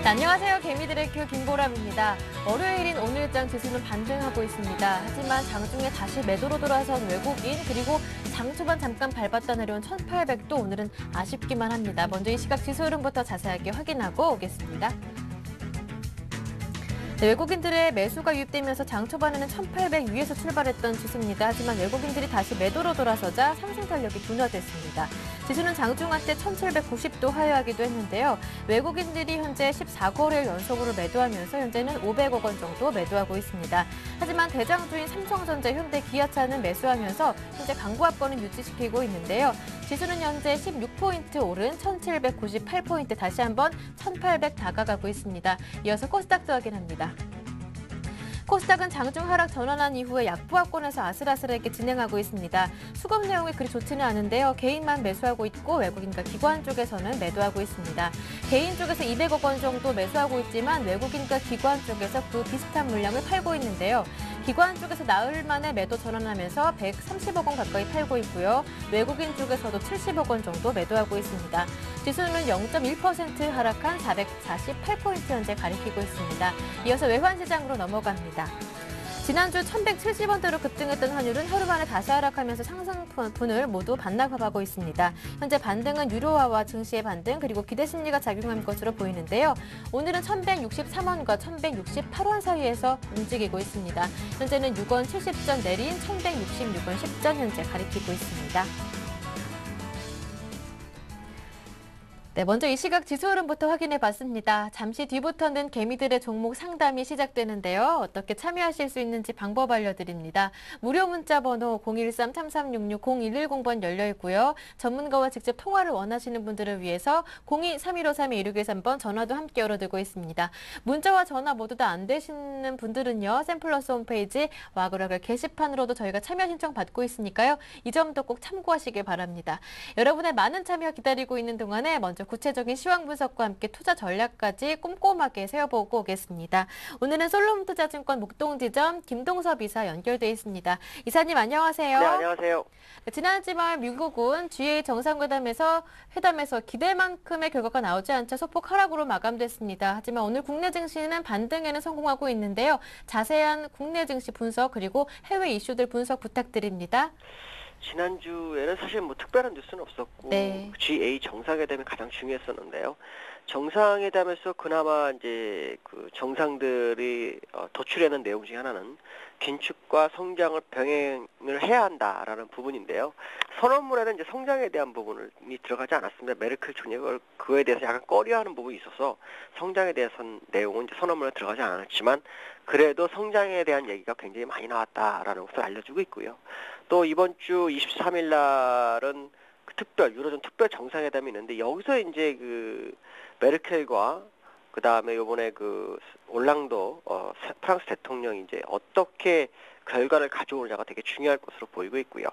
안녕하세요. 개미들의 큐 김보람입니다. 월요일인 오늘장 지수는 반등하고 있습니다. 하지만 장중에 다시 매도로 돌아선 외국인 그리고 장 초반 잠깐 밟았다 내려온 1800도 오늘은 아쉽기만 합니다. 먼저 이 시각 지수 흐름부터 자세하게 확인하고 오겠습니다. 네, 외국인들의 매수가 유입되면서 장 초반에는 1800 위에서 출발했던 지수입니다. 하지만 외국인들이 다시 매도로 돌아서자 상승 탄력이 둔화됐습니다. 지수는 장중 한때 1790도 하회하기도 했는데요. 외국인들이 현재 14거래일 연속으로 매도하면서 현재는 500억 원 정도 매도하고 있습니다. 하지만 대장주인 삼성전자, 현대, 기아차는 매수하면서 현재 강보합권은 유지시키고 있는데요. 지수는 현재 16포인트 오른 1798포인트, 다시 한번 1800 다가가고 있습니다. 이어서 코스닥도 확인합니다. 코스닥은 장중 하락 전환한 이후에 약보합권에서 아슬아슬하게 진행하고 있습니다. 수급 내용이 그리 좋지는 않은데요. 개인만 매수하고 있고 외국인과 기관 쪽에서는 매도하고 있습니다. 개인 쪽에서 200억 원 정도 매수하고 있지만 외국인과 기관 쪽에서 그 비슷한 물량을 팔고 있는데요. 기관 쪽에서 나흘 만에 매도 전환하면서 130억 원 가까이 팔고 있고요. 외국인 쪽에서도 70억 원 정도 매도하고 있습니다. 지수는 0.1% 하락한 448포인트 현재 가리키고 있습니다. 이어서 외환시장으로 넘어갑니다. 지난주 1170원대로 급등했던 환율은 하루 만에 다시 하락하면서 상승분을 모두 반납하고 있습니다. 현재 반등은 유로화와 증시의 반등 그리고 기대 심리가 작용한 것으로 보이는데요. 오늘은 1163원과 1168원 사이에서 움직이고 있습니다. 현재는 6원 70전 내린 1166원 10전 현재 가리키고 있습니다. 네, 먼저 이 시각 지수 흐름부터 확인해 봤습니다. 잠시 뒤부터는 개미들의 종목 상담이 시작되는데요. 어떻게 참여하실 수 있는지 방법 알려드립니다. 무료 문자 번호 013-3366-0110번 열려 있고요. 전문가와 직접 통화를 원하시는 분들을 위해서 02-3153-2613번 전화도 함께 열어두고 있습니다. 문자와 전화 모두 다 안 되시는 분들은요. 샘플러스 홈페이지 와그라글 게시판으로도 저희가 참여 신청 받고 있으니까요. 이 점도 꼭 참고하시길 바랍니다. 여러분의 많은 참여 기다리고 있는 동안에 먼저 구체적인 시황 분석과 함께 투자 전략까지 꼼꼼하게 세워보고 오겠습니다. 오늘은 솔로몬투자증권 목동지점 김동섭 이사 연결돼 있습니다. 이사님 안녕하세요. 네, 안녕하세요. 지난 주말 미국은 G8 정상회담에서 기대만큼의 결과가 나오지 않자 소폭 하락으로 마감됐습니다. 하지만 오늘 국내 증시는 반등에는 성공하고 있는데요. 자세한 국내 증시 분석 그리고 해외 이슈들 분석 부탁드립니다. 지난주에는 사실 특별한 뉴스는 없었고 네. G8 정상회담이 가장 중요했었는데요. 정상회담에서 그나마 이제 그 정상들이 도출하는 내용 중에 하나는 긴축과 성장을 병행을 해야 한다라는 부분인데요. 선언문에는 이제 성장에 대한 부분이 들어가지 않았습니다. 메르켈 총리가 그에 대해서 약간 꺼려하는 부분이 있어서 성장에 대해서는 내용은 이제 선언문에 들어가지 않았지만 그래도 성장에 대한 얘기가 굉장히 많이 나왔다라는 것을 알려주고 있고요. 또 이번 주 23일 날은 유로존 특별 정상회담이 있는데 여기서 이제 그 메르켈과 그 다음에 요번에 그 올랑도 프랑스 대통령이 이제 어떻게 결과를 가져오느냐가 되게 중요할 것으로 보이고 있고요.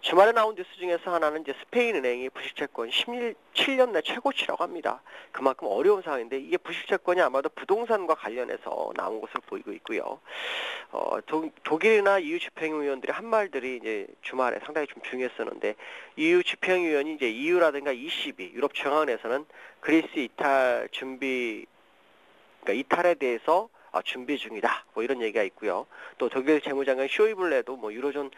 주말에 나온 뉴스 중에서 하나는 이제 스페인 은행이 부실채권 17년 내 최고치라고 합니다. 그만큼 어려운 상황인데 이게 부실채권이 아마도 부동산과 관련해서 나온 것으로 보이고 있고요. 독일이나 EU 집행위원들의 한 말들이 이제 주말에 상당히 좀 중요했었는데 EU 집행위원이 이제 EU라든가 ECB 유럽 중앙은에서는 그리스 이탈 이탈에 대해서 준비 중이다. 뭐 이런 얘기가 있고요. 또 독일 재무장관 쇼이블레도 유로존은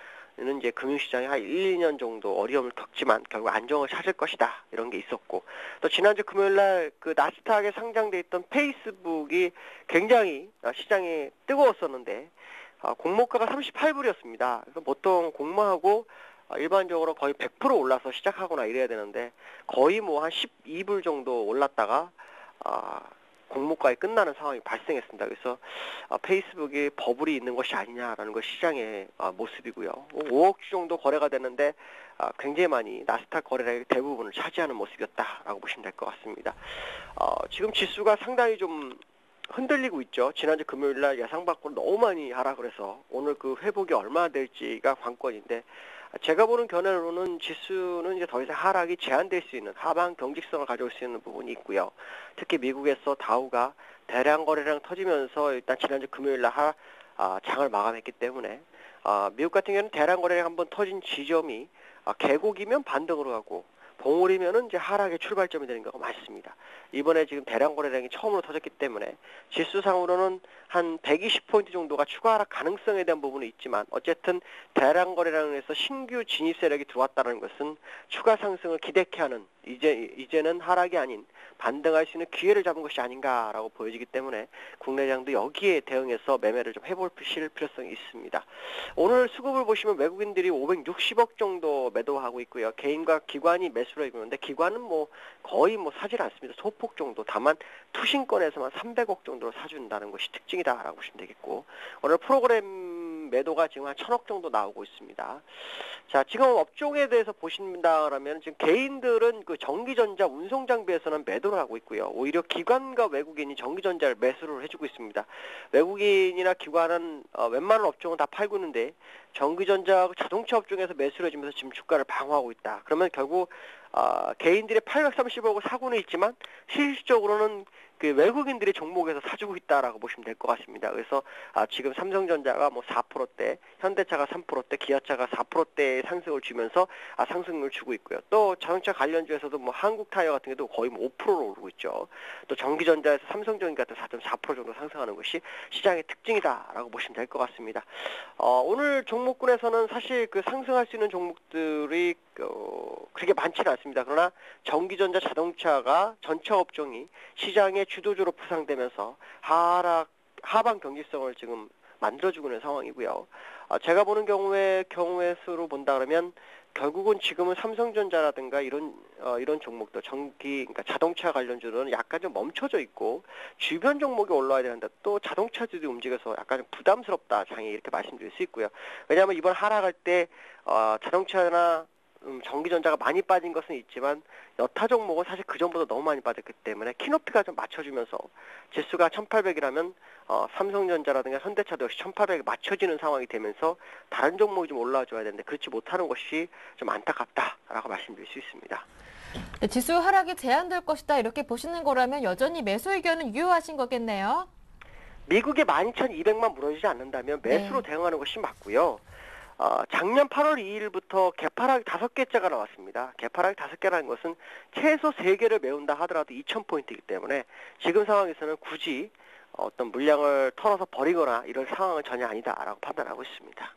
이제 금융시장이 한 1, 2년 정도 어려움을 겪지만 결국 안정을 찾을 것이다. 이런 게 있었고 또 지난주 금요일 날 그 나스닥에 상장돼 있던 페이스북이 굉장히 시장이 뜨거웠었는데 공모가가 38불이었습니다. 그래서 보통 공모하고 일반적으로 거의 100% 올라서 시작하거나 이래야 되는데 거의 한 12불 정도 올랐다가 공모가에 끝나는 상황이 발생했습니다. 그래서 페이스북이 버블이 있는 것이 아니냐라는 것이 시장의 모습이고요. 5억 주 정도 거래가 됐는데 굉장히 많이 나스닥 거래량의 대부분을 차지하는 모습이었다라고 보시면 될 것 같습니다. 지금 지수가 상당히 좀 흔들리고 있죠. 지난주 금요일 날 예상 밖으로 너무 많이 하락을 해서 오늘 그 회복이 얼마나 될지가 관건인데 제가 보는 견해로는 지수는 이제 더 이상 하락이 제한될 수 있는 하방 경직성을 가져올 수 있는 부분이 있고요. 특히 미국에서 다우가 대량 거래량 터지면서 일단 지난주 금요일 날 장을 마감했기 때문에 미국 같은 경우는 대량 거래량 한번 터진 지점이 계곡이면 반등으로 가고 봉우리면은 이제 하락의 출발점이 되는 경우가 많습니다. 이번에 지금 대량 거래량이 처음으로 터졌기 때문에 지수상으로는 한 120포인트 정도가 추가 하락 가능성에 대한 부분은 있지만 어쨌든 대량 거래량에서 신규 진입 세력이 들어왔다는 것은 추가 상승을 기대케 하는 이제는 하락이 아닌 반등할 수 있는 기회를 잡은 것이 아닌가라고 보여지기 때문에 국내장도 여기에 대응해서 매매를 좀 해볼 필요성이 있습니다. 오늘 수급을 보시면 외국인들이 560억 정도 매도하고 있고요. 개인과 기관이 매수를 하고 있는데 기관은 거의 사질 않습니다. 소폭 정도. 다만 투신권에서만 300억 정도로 사준다는 것이 특징이다라고 보시면 되겠고 오늘 프로그램 매도가 지금 한 1,000억 정도 나오고 있습니다. 자, 지금 업종에 대해서 보신다 그러면 지금 개인들은 그 전기전자 운송장비에서는 매도를 하고 있고요. 오히려 기관과 외국인이 전기전자를 매수를 해주고 있습니다. 외국인이나 기관은 웬만한 업종은 다 팔고 있는데 전기전자 자동차 업종에서 매수를 해주면서 지금 주가를 방어하고 있다. 그러면 결국 개인들이 830억을 사고는 있지만 실질적으로는 그 외국인들이 종목에서 사주고 있다라고 보시면 될 것 같습니다. 그래서 지금 삼성전자가 4%대, 현대차가 3%대, 기아차가 4%대의 상승을 주면서 상승을 주고 있고요. 또 자동차 관련주에서도 한국타이어 같은 경우도 거의 5%로 오르고 있죠. 또 전기전자에서 삼성전기 같은 4.4% 정도 상승하는 것이 시장의 특징이다라고 보시면 될 것 같습니다. 오늘 종목군에서는 사실 그 상승할 수 있는 종목들이 그렇게 많지는 않습니다. 그러나 전기전자 자동차가 전체 업종이 시장의 주도주로 부상되면서 하방 경직성을 지금 만들어주고 있는 상황이고요. 제가 보는 경우에 수로 본다 그러면 결국은 지금은 삼성전자라든가 이런 종목도 그러니까 자동차 관련주는 약간 좀 멈춰져 있고 주변 종목이 올라와야 되는데 또 자동차들이 움직여서 약간 좀 부담스럽다 장이 이렇게 말씀드릴 수 있고요. 왜냐하면 이번 하락할 때 자동차나 전기전자가 많이 빠진 것은 있지만 여타 종목은 사실 그전보다 너무 많이 빠졌기 때문에 키높이가 좀 맞춰주면서 지수가 1800이라면 삼성전자라든가 현대차도 역시 1800에 맞춰지는 상황이 되면서 다른 종목이 좀 올라와줘야 되는데 그렇지 못하는 것이 좀 안타깝다라고 말씀드릴 수 있습니다. 네, 지수 하락이 제한될 것이다 이렇게 보시는 거라면 여전히 매수 의견은 유효하신 거겠네요. 미국의 12,200만 무너지지 않는다면 매수로 대응하는 것이 맞고요. 작년 8월 2일부터 개파락이 5개째가 나왔습니다. 개파락이 5개라는 것은 최소 3개를 메운다 하더라도 2,000포인트이기 때문에 지금 상황에서는 굳이 어떤 물량을 털어서 버리거나 이럴 상황은 전혀 아니다라고 판단하고 있습니다.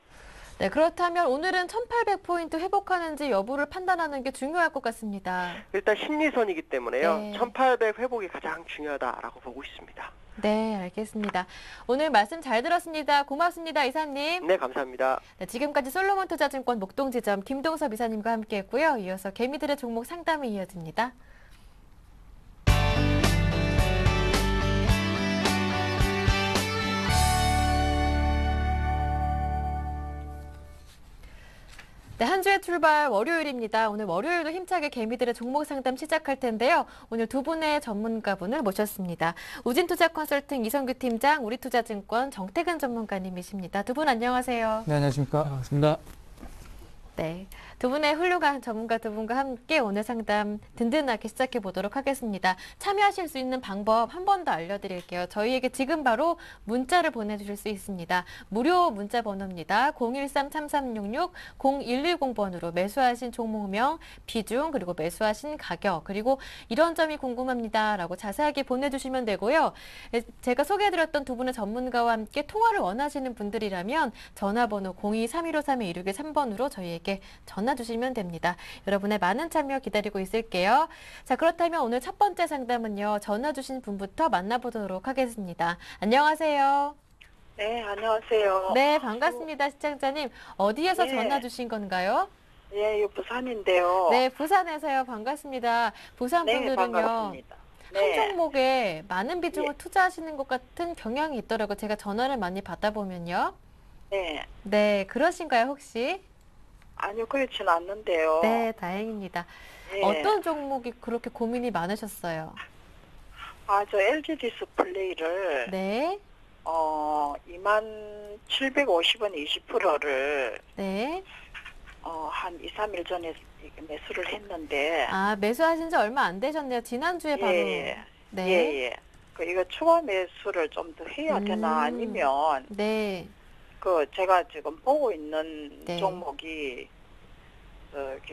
네, 그렇다면 오늘은 1800포인트 회복하는지 여부를 판단하는 게 중요할 것 같습니다. 일단 심리선이기 때문에요. 네. 1800 회복이 가장 중요하다라고 보고 있습니다. 네, 알겠습니다. 오늘 말씀 잘 들었습니다. 고맙습니다, 이사님. 네, 감사합니다. 네, 지금까지 솔로몬 투자증권 목동지점 김동섭 이사님과 함께했고요. 이어서 개미들의 종목 상담이 이어집니다. 네, 한 주의 출발 월요일입니다. 오늘 월요일도 힘차게 개미들의 종목 상담 시작할 텐데요. 오늘 두 분의 전문가분을 모셨습니다. 우진투자 컨설팅 이성규 팀장, 우리투자증권 정태근 전문가님이십니다. 두 분 안녕하세요. 네, 안녕하십니까. 반갑습니다. 네, 두 분의 훌륭한 전문가 두 분과 함께 오늘 상담 든든하게 시작해 보도록 하겠습니다. 참여하실 수 있는 방법 한 번 더 알려드릴게요. 저희에게 지금 바로 문자를 보내주실 수 있습니다. 무료 문자 번호입니다. 013-3366-0110번으로 매수하신 종목명, 비중, 그리고 매수하신 가격, 그리고 이런 점이 궁금합니다 라고 자세하게 보내주시면 되고요. 제가 소개해드렸던 두 분의 전문가와 함께 통화를 원하시는 분들이라면 전화번호 02-3153-2613번으로 저희에게 전화 주시면 됩니다. 여러분의 많은 참여 기다리고 있을게요. 자, 그렇다면 오늘 첫 번째 상담은요. 전화 주신 분부터 만나보도록 하겠습니다. 안녕하세요. 네, 안녕하세요. 네, 반갑습니다. 시청자님. 어디에서 전화 주신 건가요? 예, 부산인데요. 네, 부산에서요. 반갑습니다. 부산 네, 분들은요. 반갑습니다. 한 종목에 많은 비중을 예. 투자하시는 것 같은 경향이 있더라고요. 제가 전화를 많이 받아보면요. 네. 네, 그러신가요, 혹시? 아니요, 그렇진 않는데요. 네, 다행입니다. 예. 어떤 종목이 그렇게 고민이 많으셨어요? 저 LG 디스플레이를 네, 2750원 20%를 네. 한 2, 3일 전에 매수를 했는데 매수하신 지 얼마 안 되셨네요. 지난주에 바로. 예. 네. 예. 이거 추가 매수를 좀 더 해야 되나 아니면 네. 그 제가 지금 보고 있는 네. 종목이 저기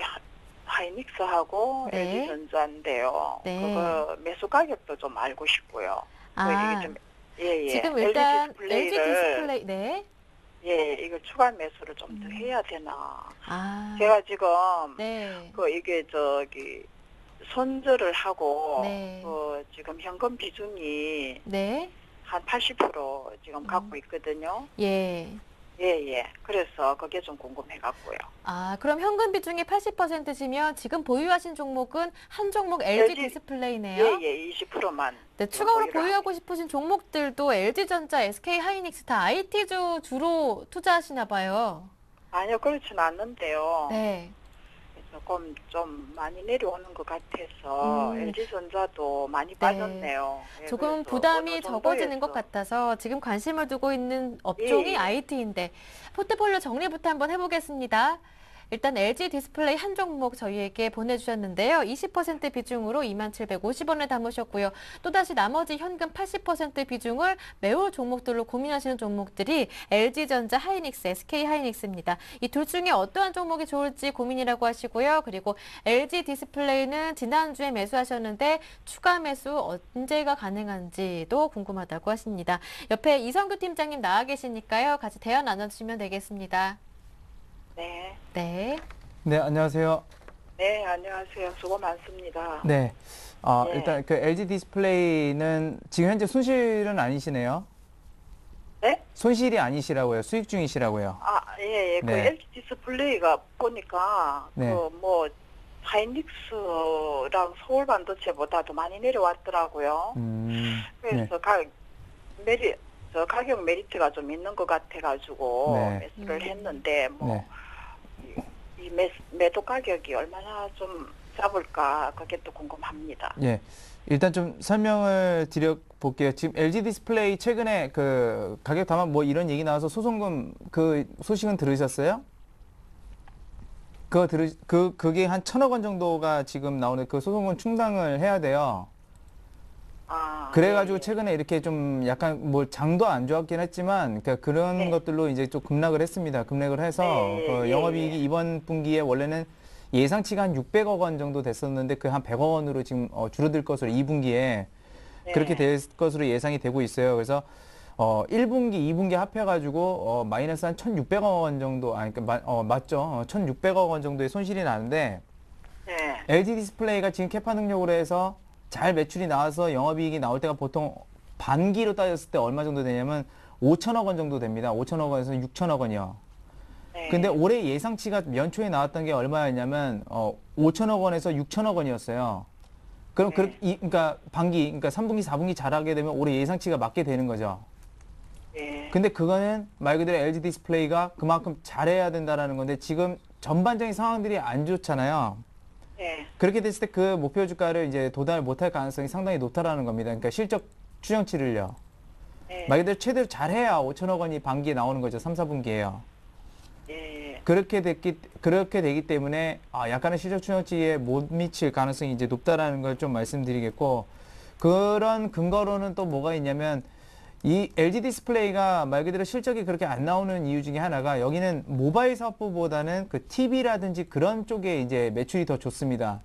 하이닉스하고 네. LG전자인데요. 네. 그거 매수 가격도 좀 알고 싶고요. 아, 이게 좀 예예. 지금 LG 일단 LG 디스플레이를 디스플레이, 네. 예 이걸 추가 매수를 좀 더 해야 되나? 아, 제가 지금 네. 그 이게 저기 손절을 하고 네. 그 지금 현금 비중이 네. 한 80% 지금 갖고 있거든요. 예. 예예. 그래서 그게 좀 궁금해갖고요. 아, 그럼 현금 비중이 80%시면 지금 보유하신 종목은 한 종목 LG LG 디스플레이네요. 예예. 20%만. 네, 추가로 보유하고 싶으신 종목들도 LG전자, SK하이닉스 다 IT주 주로 투자하시나 봐요. 아니요, 그렇진 않는데요. 네. 조금 좀 많이 내려오는 것 같아서 LG전자도 많이 빠졌네요. 예, 조금 그래서 부담이 어느 적어지는 것 정도에서 같아서 지금 관심을 두고 있는 업종이 예. IT인데 포트폴리오 정리부터 한번 해보겠습니다. 일단 LG 디스플레이 한 종목 저희에게 보내주셨는데요. 20% 비중으로 2750원에 담으셨고요. 또다시 나머지 현금 80% 비중을 매우 종목들로 고민하시는 종목들이 LG전자, 하이닉스, SK하이닉스입니다. 이 둘 중에 어떠한 종목이 좋을지 고민이라고 하시고요. 그리고 LG 디스플레이는 지난주에 매수하셨는데 추가 매수 언제가 가능한지도 궁금하다고 하십니다. 옆에 이성규 팀장님 나와 계시니까요. 같이 대화 나눠주시면 되겠습니다. 네. 네. 네, 안녕하세요. 네, 안녕하세요. 수고 많습니다. 네. 네. 일단 그 LG 디스플레이는 지금 현재 손실은 아니시네요. 네? 손실이 아니시라고요. 수익 중이시라고요. 아, 예, 예. 그 네. LG 디스플레이가 보니까 네. 그 뭐 하이닉스랑 서울 반도체보다도 많이 내려왔더라고요. 네. 그래서 가격 메리트가 좀 있는 것 같아가지고 네. 매수를 했는데 뭐 네. 이 매도 가격이 얼마나 좀 잡을까 그게 또 궁금합니다. 예. 일단 좀 설명을 드려 볼게요. 지금 LG 디스플레이 최근에 그 가격 담합 뭐 이런 얘기 나와서 소송금 그 소식은 들으셨어요? 그게 한 1,000억 원 정도가 지금 나오는 그 소송금 충당을 해야 돼요. 아, 그래가지고 예, 최근에 이렇게 좀 약간 뭐 장도 안 좋았긴 했지만 그러니까 그런 네. 것들로 이제 좀 급락을 했습니다. 급락을 해서 네, 그 예, 영업이익이 예. 이번 분기에 원래는 예상치가 한 600억 원 정도 됐었는데 그 한 100억 원으로 지금 줄어들 것으로 2분기에 네. 그렇게 될 것으로 예상이 되고 있어요. 그래서 1분기, 2분기 합해가지고 마이너스 한 1,600억 원 정도, 맞죠? 1,600억 원 정도의 손실이 나는데 네. LG 디스플레이가 지금 캐파 능력으로 해서 잘 매출이 나와서 영업이익이 나올 때가 보통 반기로 따졌을 때 얼마 정도 되냐면 5천억 원 정도 됩니다. 5천억 원에서 6천억 원이요. 네. 근데 올해 예상치가 연초에 나왔던 게 얼마였냐면 5천억 원에서 6천억 원이었어요. 그럼 네. 그러니까 그러니까 3분기, 4분기 잘하게 되면 올해 예상치가 맞게 되는 거죠. 예. 근데 그거는 말 그대로 LG 디스플레이가 그만큼 잘해야 된다라는 건데 지금 전반적인 상황들이 안 좋잖아요. 네. 그렇게 됐을 때 그 목표 주가를 이제 도달을 못할 가능성이 상당히 높다라는 겁니다. 그러니까 실적 추정치를요. 네. 말 그대로 최대로 잘해야 5천억 원이 반기에 나오는 거죠. 3, 4분기에요. 예. 그렇게 되기 때문에 약간의 실적 추정치에 못 미칠 가능성이 이제 높다라는 걸 좀 말씀드리겠고, 그런 근거로는 또 뭐가 있냐면 이 LG 디스플레이가 말 그대로 실적이 그렇게 안 나오는 이유 중에 하나가 여기는 모바일 사업부보다는 그 TV라든지 그런 쪽에 이제 매출이 더 좋습니다.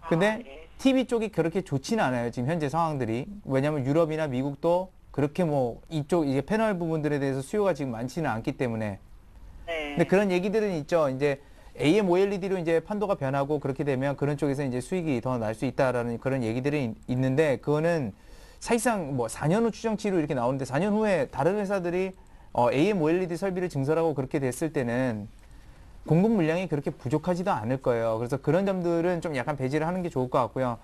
근데 예. TV 쪽이 그렇게 좋지는 않아요. 지금 현재 상황들이. 왜냐하면 유럽이나 미국도 그렇게 뭐 이쪽 이제 패널 부분들에 대해서 수요가 지금 많지는 않기 때문에. 네. 근데 그런 얘기들은 있죠. 이제 AM OLED로 이제 판도가 변하고 그렇게 되면 그런 쪽에서 이제 수익이 더 날 수 있다라는 그런 얘기들이 있는데 그거는 사실상 뭐 4년 후 추정치로 이렇게 나오는데 4년 후에 다른 회사들이 AM OLED 설비를 증설하고 그렇게 됐을 때는 공급 물량이 그렇게 부족하지도 않을 거예요. 그래서 그런 점들은 좀 약간 배제를 하는 게 좋을 것 같고요.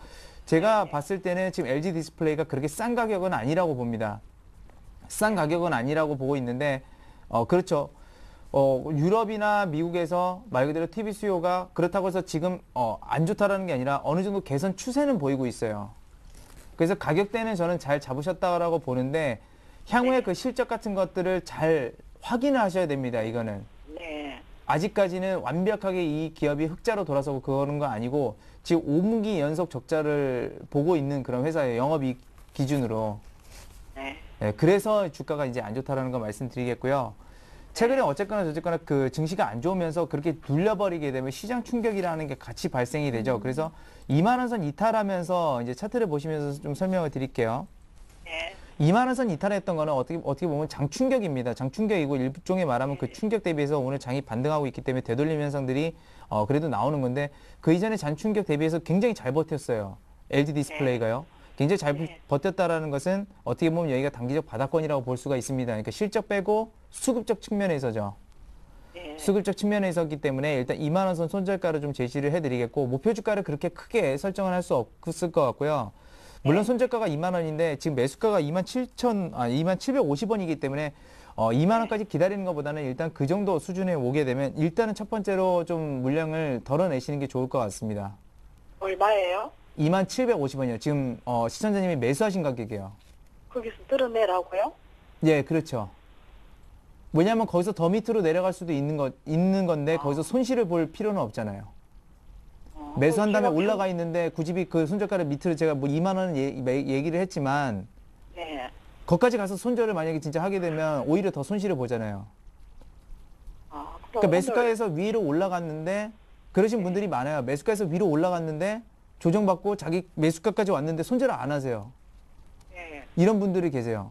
제가 봤을 때는 지금 LG 디스플레이가 그렇게 싼 가격은 아니라고 봅니다. 싼 가격은 아니라고 보고 있는데 그렇죠. 유럽이나 미국에서 말 그대로 TV 수요가 그렇다고 해서 지금 안 좋다라는 게 아니라 어느 정도 개선 추세는 보이고 있어요. 그래서 가격대는 저는 잘 잡으셨다고 보는데 향후에 그 실적 같은 것들을 잘 확인을 하셔야 됩니다. 이거는. 네. 아직까지는 완벽하게 이 기업이 흑자로 돌아서고 그러는 거 아니고 지금 5분기 연속 적자를 보고 있는 그런 회사예요. 영업이익 기준으로. 네. 네, 그래서 주가가 이제 안 좋다라는 거 말씀드리겠고요. 최근에 어쨌거나 저쨌거나 그 증시가 안 좋으면서 그렇게 눌려버리게 되면 시장 충격이라는 게 같이 발생이 되죠. 그래서 2만 원 선 이탈하면서 이제 차트를 보시면서 좀 설명을 드릴게요. 네. 2만 원 선 이탈했던 거는 어떻게 보면 장충격입니다. 장충격이고 일종의 말하면 그 충격 대비해서 오늘 장이 반등하고 있기 때문에 되돌림 현상들이 그래도 나오는 건데 그 이전에 장충격 대비해서 굉장히 잘 버텼어요. LG 디스플레이가요. 굉장히 잘 버텼다라는 것은 어떻게 보면 여기가 단기적 바닥권이라고 볼 수가 있습니다. 그러니까 실적 빼고 수급적 측면에서죠. 네. 수급적 측면에 있었기 때문에 일단 2만 원 선 손절가를 좀 제시를 해드리겠고 목표 주가를 그렇게 크게 설정을 할 수 없을 것 같고요. 물론 손절가가 2만 원인데 지금 매수가가 2만 750원이기 때문에 2만 원까지 기다리는 것보다는 일단 그 정도 수준에 오게 되면 일단은 첫 번째로 좀 물량을 덜어내시는 게 좋을 것 같습니다. 얼마예요? 2만 750원이요. 지금 시청자님이 매수하신 가격이에요. 거기서 드러내라고요? 예, 그렇죠. 왜냐하면 거기서 더 밑으로 내려갈 수도 있는 건데 거기서 손실을 볼 필요는 없잖아요. 매수한 다음에 올라가 있는데 굳이 그 손절가를 밑으로 제가 뭐 2만 원 얘기를 했지만 네. 거기까지 가서 손절을 만약에 진짜 하게 되면 오히려 더 손실을 보잖아요. 그러니까 매수가에서 위로 올라갔는데 그러신 분들이 많아요. 매수가에서 위로 올라갔는데 조정받고 자기 매수가까지 왔는데 손절을 안 하세요. 네. 이런 분들이 계세요.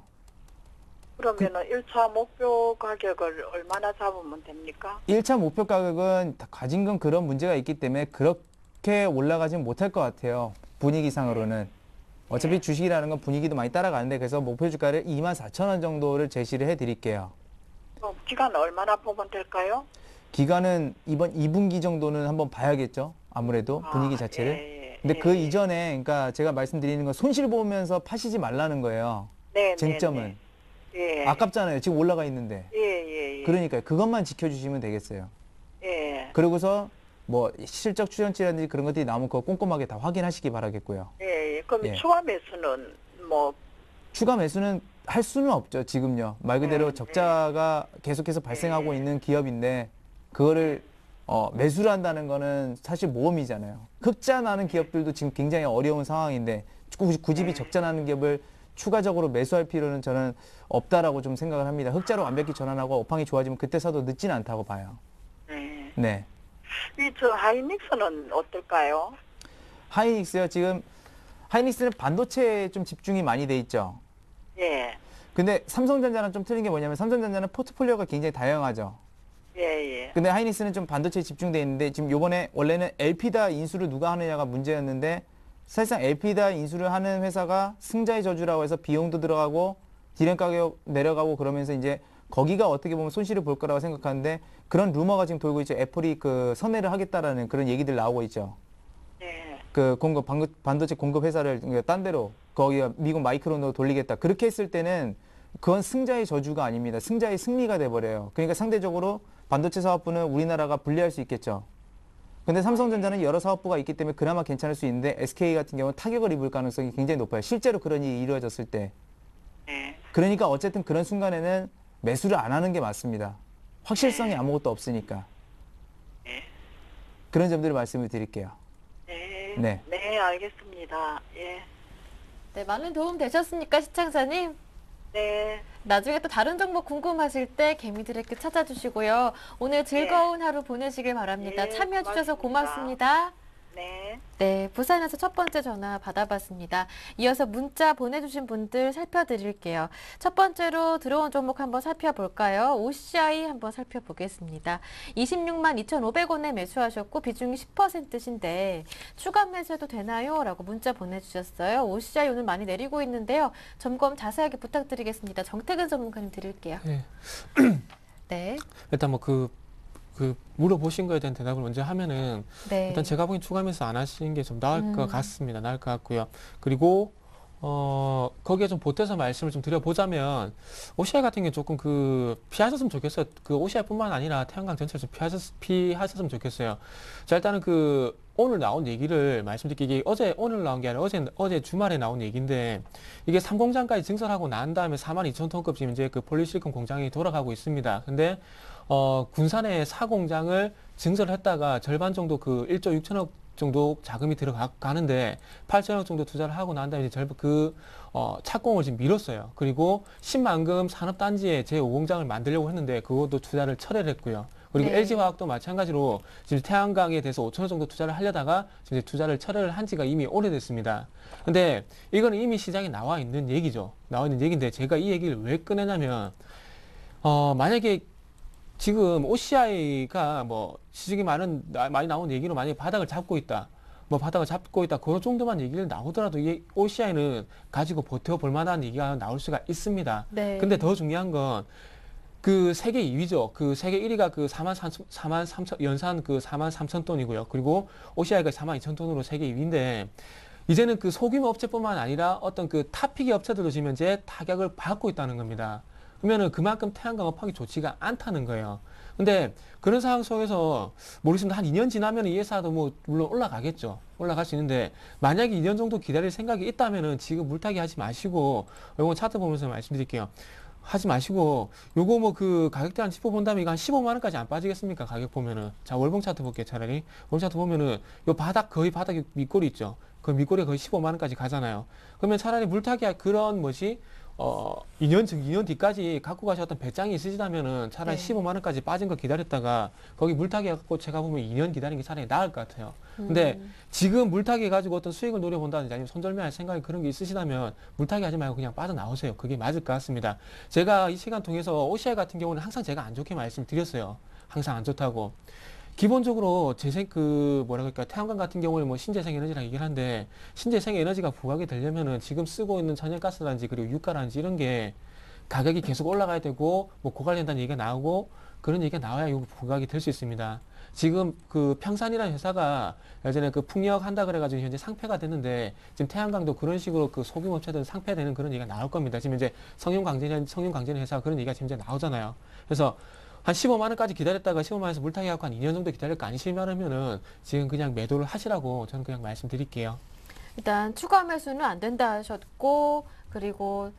그러면은 1차 목표 가격을 얼마나 잡으면 됩니까? 1차 목표 가격은 가진 건 그런 문제가 있기 때문에 그렇게 올라가진 못할 것 같아요. 분위기상으로는. 어차피 주식이라는 건 분위기도 많이 따라가는데 그래서 목표 주가를 24,000원 정도를 제시를 해드릴게요. 기간 얼마나 보면 될까요? 기간은 이번 2분기 정도는 한번 봐야겠죠. 아무래도 분위기 자체를. 근데 그 이전에 그러니까 제가 말씀드리는 건 손실 보면서 파시지 말라는 거예요. 네, 쟁점은. 예. 아깝잖아요. 지금 올라가 있는데. 예. 그러니까 그것만 지켜주시면 되겠어요. 예. 그러고서 뭐 실적 추정치라든지 그런 것들이 나오면 그거 꼼꼼하게 다 확인하시기 바라겠고요. 예. 그럼 예. 추가 매수는 뭐 추가 매수는 할 수는 없죠. 지금요. 말 그대로 적자가 계속해서 발생하고 있는 기업인데 그거를 매수를 한다는 거는 사실 모험이잖아요. 흑자 나는 기업들도 지금 굉장히 어려운 상황인데 굳이 적자 나는 기업을 추가적으로 매수할 필요는 저는 없다라고 좀 생각을 합니다. 흑자로 완벽히 전환하고 업황이 좋아지면 그때 사도 늦지는 않다고 봐요. 네. 저 하이닉스는 어떨까요? 하이닉스요. 지금 하이닉스는 반도체에 좀 집중이 많이 돼 있죠. 예. 근데 삼성전자는 좀 틀린 게 뭐냐면 삼성전자는 포트폴리오가 굉장히 다양하죠. 예. 근데 하이닉스는 좀 반도체에 집중돼 있는데 지금 요번에 원래는 엘피다 인수를 누가 하느냐가 문제였는데 사실상 엘피다 인수를 하는 회사가 승자의 저주라고 해서 비용도 들어가고 디램 가격 내려가고 그러면서 이제 거기가 어떻게 보면 손실을 볼 거라고 생각하는데 그런 루머가 지금 돌고 있죠. 애플이 그 선회를 하겠다라는 그런 얘기들 나오고 있죠. 예. 그 반도체 공급 회사를 딴 데로 거기 미국 마이크론으로 돌리겠다. 그렇게 했을 때는 그건 승자의 저주가 아닙니다. 승자의 승리가 돼버려요. 그러니까 상대적으로 반도체 사업부는 우리나라가 불리할 수 있겠죠. 근데 삼성전자는 여러 사업부가 있기 때문에 그나마 괜찮을 수 있는데 SK 같은 경우는 타격을 입을 가능성이 굉장히 높아요. 실제로 그런 일이 이루어졌을 때. 그러니까 어쨌든 그런 순간에는 매수를 안 하는 게 맞습니다. 확실성이 아무것도 없으니까. 그런 점들을 말씀을 드릴게요. 네. 네, 알겠습니다. 예. 네, 많은 도움 되셨습니까, 시청자님? 네. 나중에 또 다른 정보 궁금하실 때 개미들에게 찾아주시고요. 오늘 즐거운 하루 보내시길 바랍니다. 네, 참여해주셔서 고맙습니다. 고맙습니다. 네. 네, 부산에서 첫 번째 전화 받아봤습니다. 이어서 문자 보내주신 분들 살펴드릴게요. 첫 번째로 들어온 종목 한번 살펴볼까요? OCI 한번 살펴보겠습니다. 26만 2,500원에 매수하셨고 비중이 10%신데 추가 매수해도 되나요? 라고 문자 보내주셨어요. OCI 오늘 많이 내리고 있는데요. 점검 자세하게 부탁드리겠습니다. 정태근 전문가님 드릴게요. 네. 네. 일단 뭐 물어보신 거에 대한 대답을 먼저 하면은 네. 일단 제가 보기엔 추가 매수 안 하시는 게 좀 나을 것 같습니다. 나을 것 같고요. 그리고 거기에 좀 보태서 말씀을 좀 드려보자면 OCI 같은 경우 조금 피하셨으면 좋겠어요. 그 OCI뿐만 아니라 태양광 전체를 좀 피하셨으면 좋겠어요. 자, 일단은 오늘 나온 얘기를 말씀드리기 이게 오늘 나온 게 아니라 어제 주말에 나온 얘기인데 이게 3공장까지 증설하고 난 다음에 42,000톤급 지금 이제 그 폴리실리콘 공장이 돌아가고 있습니다. 근데 군산에 4공장을 증설했다가 절반 정도 1조 6천억 정도 자금이 들어가는데 8천억 정도 투자를 하고 난 다음에 이제 착공을 지금 미뤘어요. 그리고 신만금 산업단지에 제5공장을 만들려고 했는데 그것도 투자를 철회를 했고요. 그리고 네. LG화학도 마찬가지로 지금 태양광에 대해서 5천억 정도 투자를 하려다가 지금 이제 투자를 철회를 한 지가 이미 오래됐습니다. 근데 이거는 이미 시장에 나와 있는 얘기죠. 나와 있는 얘기인데 제가 이 얘기를 왜 꺼내냐면 만약에 지금 OCI가 뭐 시중에 많이 나온 얘기로 만약에 바닥을 잡고 있다. 그런 정도만 얘기를 나오더라도 이 OCI는 가지고 버텨볼 만한 얘기가 나올 수가 있습니다. 네. 근데 더 중요한 건 그 세계 2위죠. 그 세계 1위가 그 4만 3천, 연산 그 4만 3천 톤이고요. 그리고 OCI가 4만 2천 톤으로 세계 2위인데 이제는 그 소규모 업체뿐만 아니라 어떤 그 탑픽의 업체들도 지금 현재 타격을 받고 있다는 겁니다. 그러면은 그만큼 태양광 업황이 좋지가 않다는 거예요. 근데 그런 상황 속에서 모르겠습니다. 한 2년 지나면 이 회사도 뭐 물론 올라가겠죠. 올라갈 수 있는데 만약에 2년 정도 기다릴 생각이 있다면은 지금 물타기 하지 마시고 이건 차트 보면서 말씀드릴게요. 하지 마시고 요거 뭐 그 가격대 한 짚어본다면 이거 한 15만 원까지 안 빠지겠습니까? 가격 보면은. 자, 월봉 차트 볼게요. 차라리. 월봉 차트 보면은 요 거의 바닥에 밑꼬리 있죠. 그 밑꼬리가 거의 15만 원까지 가잖아요. 그러면 차라리 물타기 그런 2년 뒤까지 갖고 가셨던 배짱이 있으시다면은 차라리 네. 15만 원까지 빠진 거 기다렸다가 거기 물타기 갖고 제가 보면 2년 기다리는 게 차라리 나을 것 같아요. 근데 지금 물타기 가지고 어떤 수익을 노려본다든지 아니면 손절매할 생각이 그런 게 있으시다면 물타기 하지 말고 그냥 빠져나오세요. 그게 맞을 것 같습니다. 제가 이 시간 통해서 OCI 같은 경우는 항상 제가 안 좋게 말씀드렸어요. 항상 안 좋다고. 기본적으로 태양광 같은 경우는 뭐 신재생 에너지라고 얘기를 하는데 신재생 에너지가 부각이 되려면은 지금 쓰고 있는 천연가스라든지 그리고 유가라든지 이런 게 가격이 계속 올라가야 되고 뭐 고갈된다는 얘기가 나오고 그런 얘기가 나와야 이거 부각이 될 수 있습니다. 지금 그 평산이라는 회사가 예전에 그 풍력 한다 그래가지고 현재 상폐가 됐는데 지금 태양광도 그런 식으로 그 소규모 업체들은 상폐되는 그런 얘기가 나올 겁니다. 지금 이제 성균 강제는 회사가 그런 얘기가 지금 이제 나오잖아요. 그래서 한 15만 원까지 기다렸다가 15만 원에서 물타기 하고 한 2년 정도 기다릴 거 아니시면은 지금 그냥 매도를 하시라고 저는 그냥 말씀드릴게요. 일단 추가 매수는 안 된다 하셨고, 그리고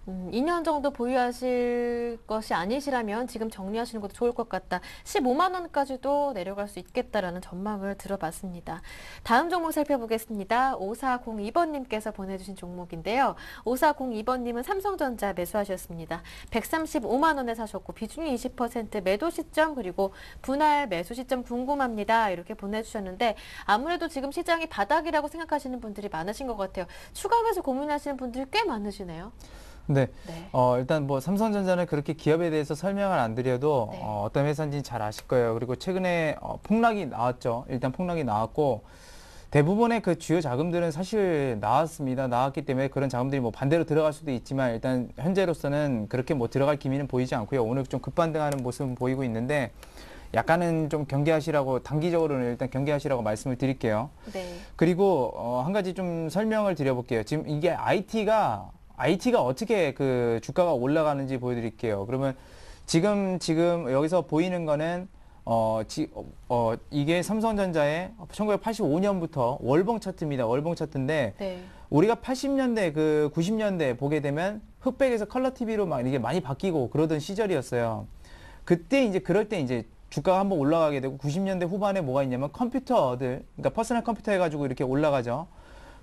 2년 정도 보유하실 것이 아니시라면 지금 정리하시는 것도 좋을 것 같다. 15만 원까지도 내려갈 수 있겠다라는 전망을 들어봤습니다. 다음 종목 살펴보겠습니다. 5402번님께서 보내주신 종목인데요. 5402번님은 삼성전자 매수하셨습니다. 135만 원에 사셨고 비중이 20%, 매도 시점 그리고 분할 매수 시점 궁금합니다. 이렇게 보내주셨는데 아무래도 지금 시장이 바닥이라고 생각하시는 분들이 많으신 것 같아요. 추가 매수 고민하시는 분들이 꽤 많으시네요. 네. 네. 일단 뭐 삼성전자는 그렇게 기업에 대해서 설명을 안 드려도 네. 어떤 회사인지 잘 아실 거예요. 그리고 최근에 폭락이 나왔죠. 일단 폭락이 나왔고 대부분의 그 주요 자금들은 사실 나왔기 때문에 그런 자금들이 뭐 반대로 들어갈 수도 있지만 일단 현재로서는 그렇게 뭐 들어갈 기미는 보이지 않고요. 오늘 좀 급반등하는 모습은 보이고 있는데 약간은 좀 경계하시라고 단기적으로는 일단 경계하시라고 말씀을 드릴게요. 네. 그리고 한 가지 좀 설명을 드려볼게요. 지금 이게 IT가 어떻게 그 주가가 올라가는지 보여드릴게요. 그러면 지금 여기서 보이는 거는 이게 삼성전자의 1985년부터 월봉 차트입니다. 월봉 차트인데 네. 우리가 80년대 90년대 보게 되면 흑백에서 컬러 TV로 막 이게 많이 바뀌고 그러던 시절이었어요. 그럴 때 이제 주가가 한번 올라가게 되고 90년대 후반에 뭐가 있냐면 컴퓨터들, 그러니까 퍼스널 컴퓨터 해가지고 이렇게 올라가죠.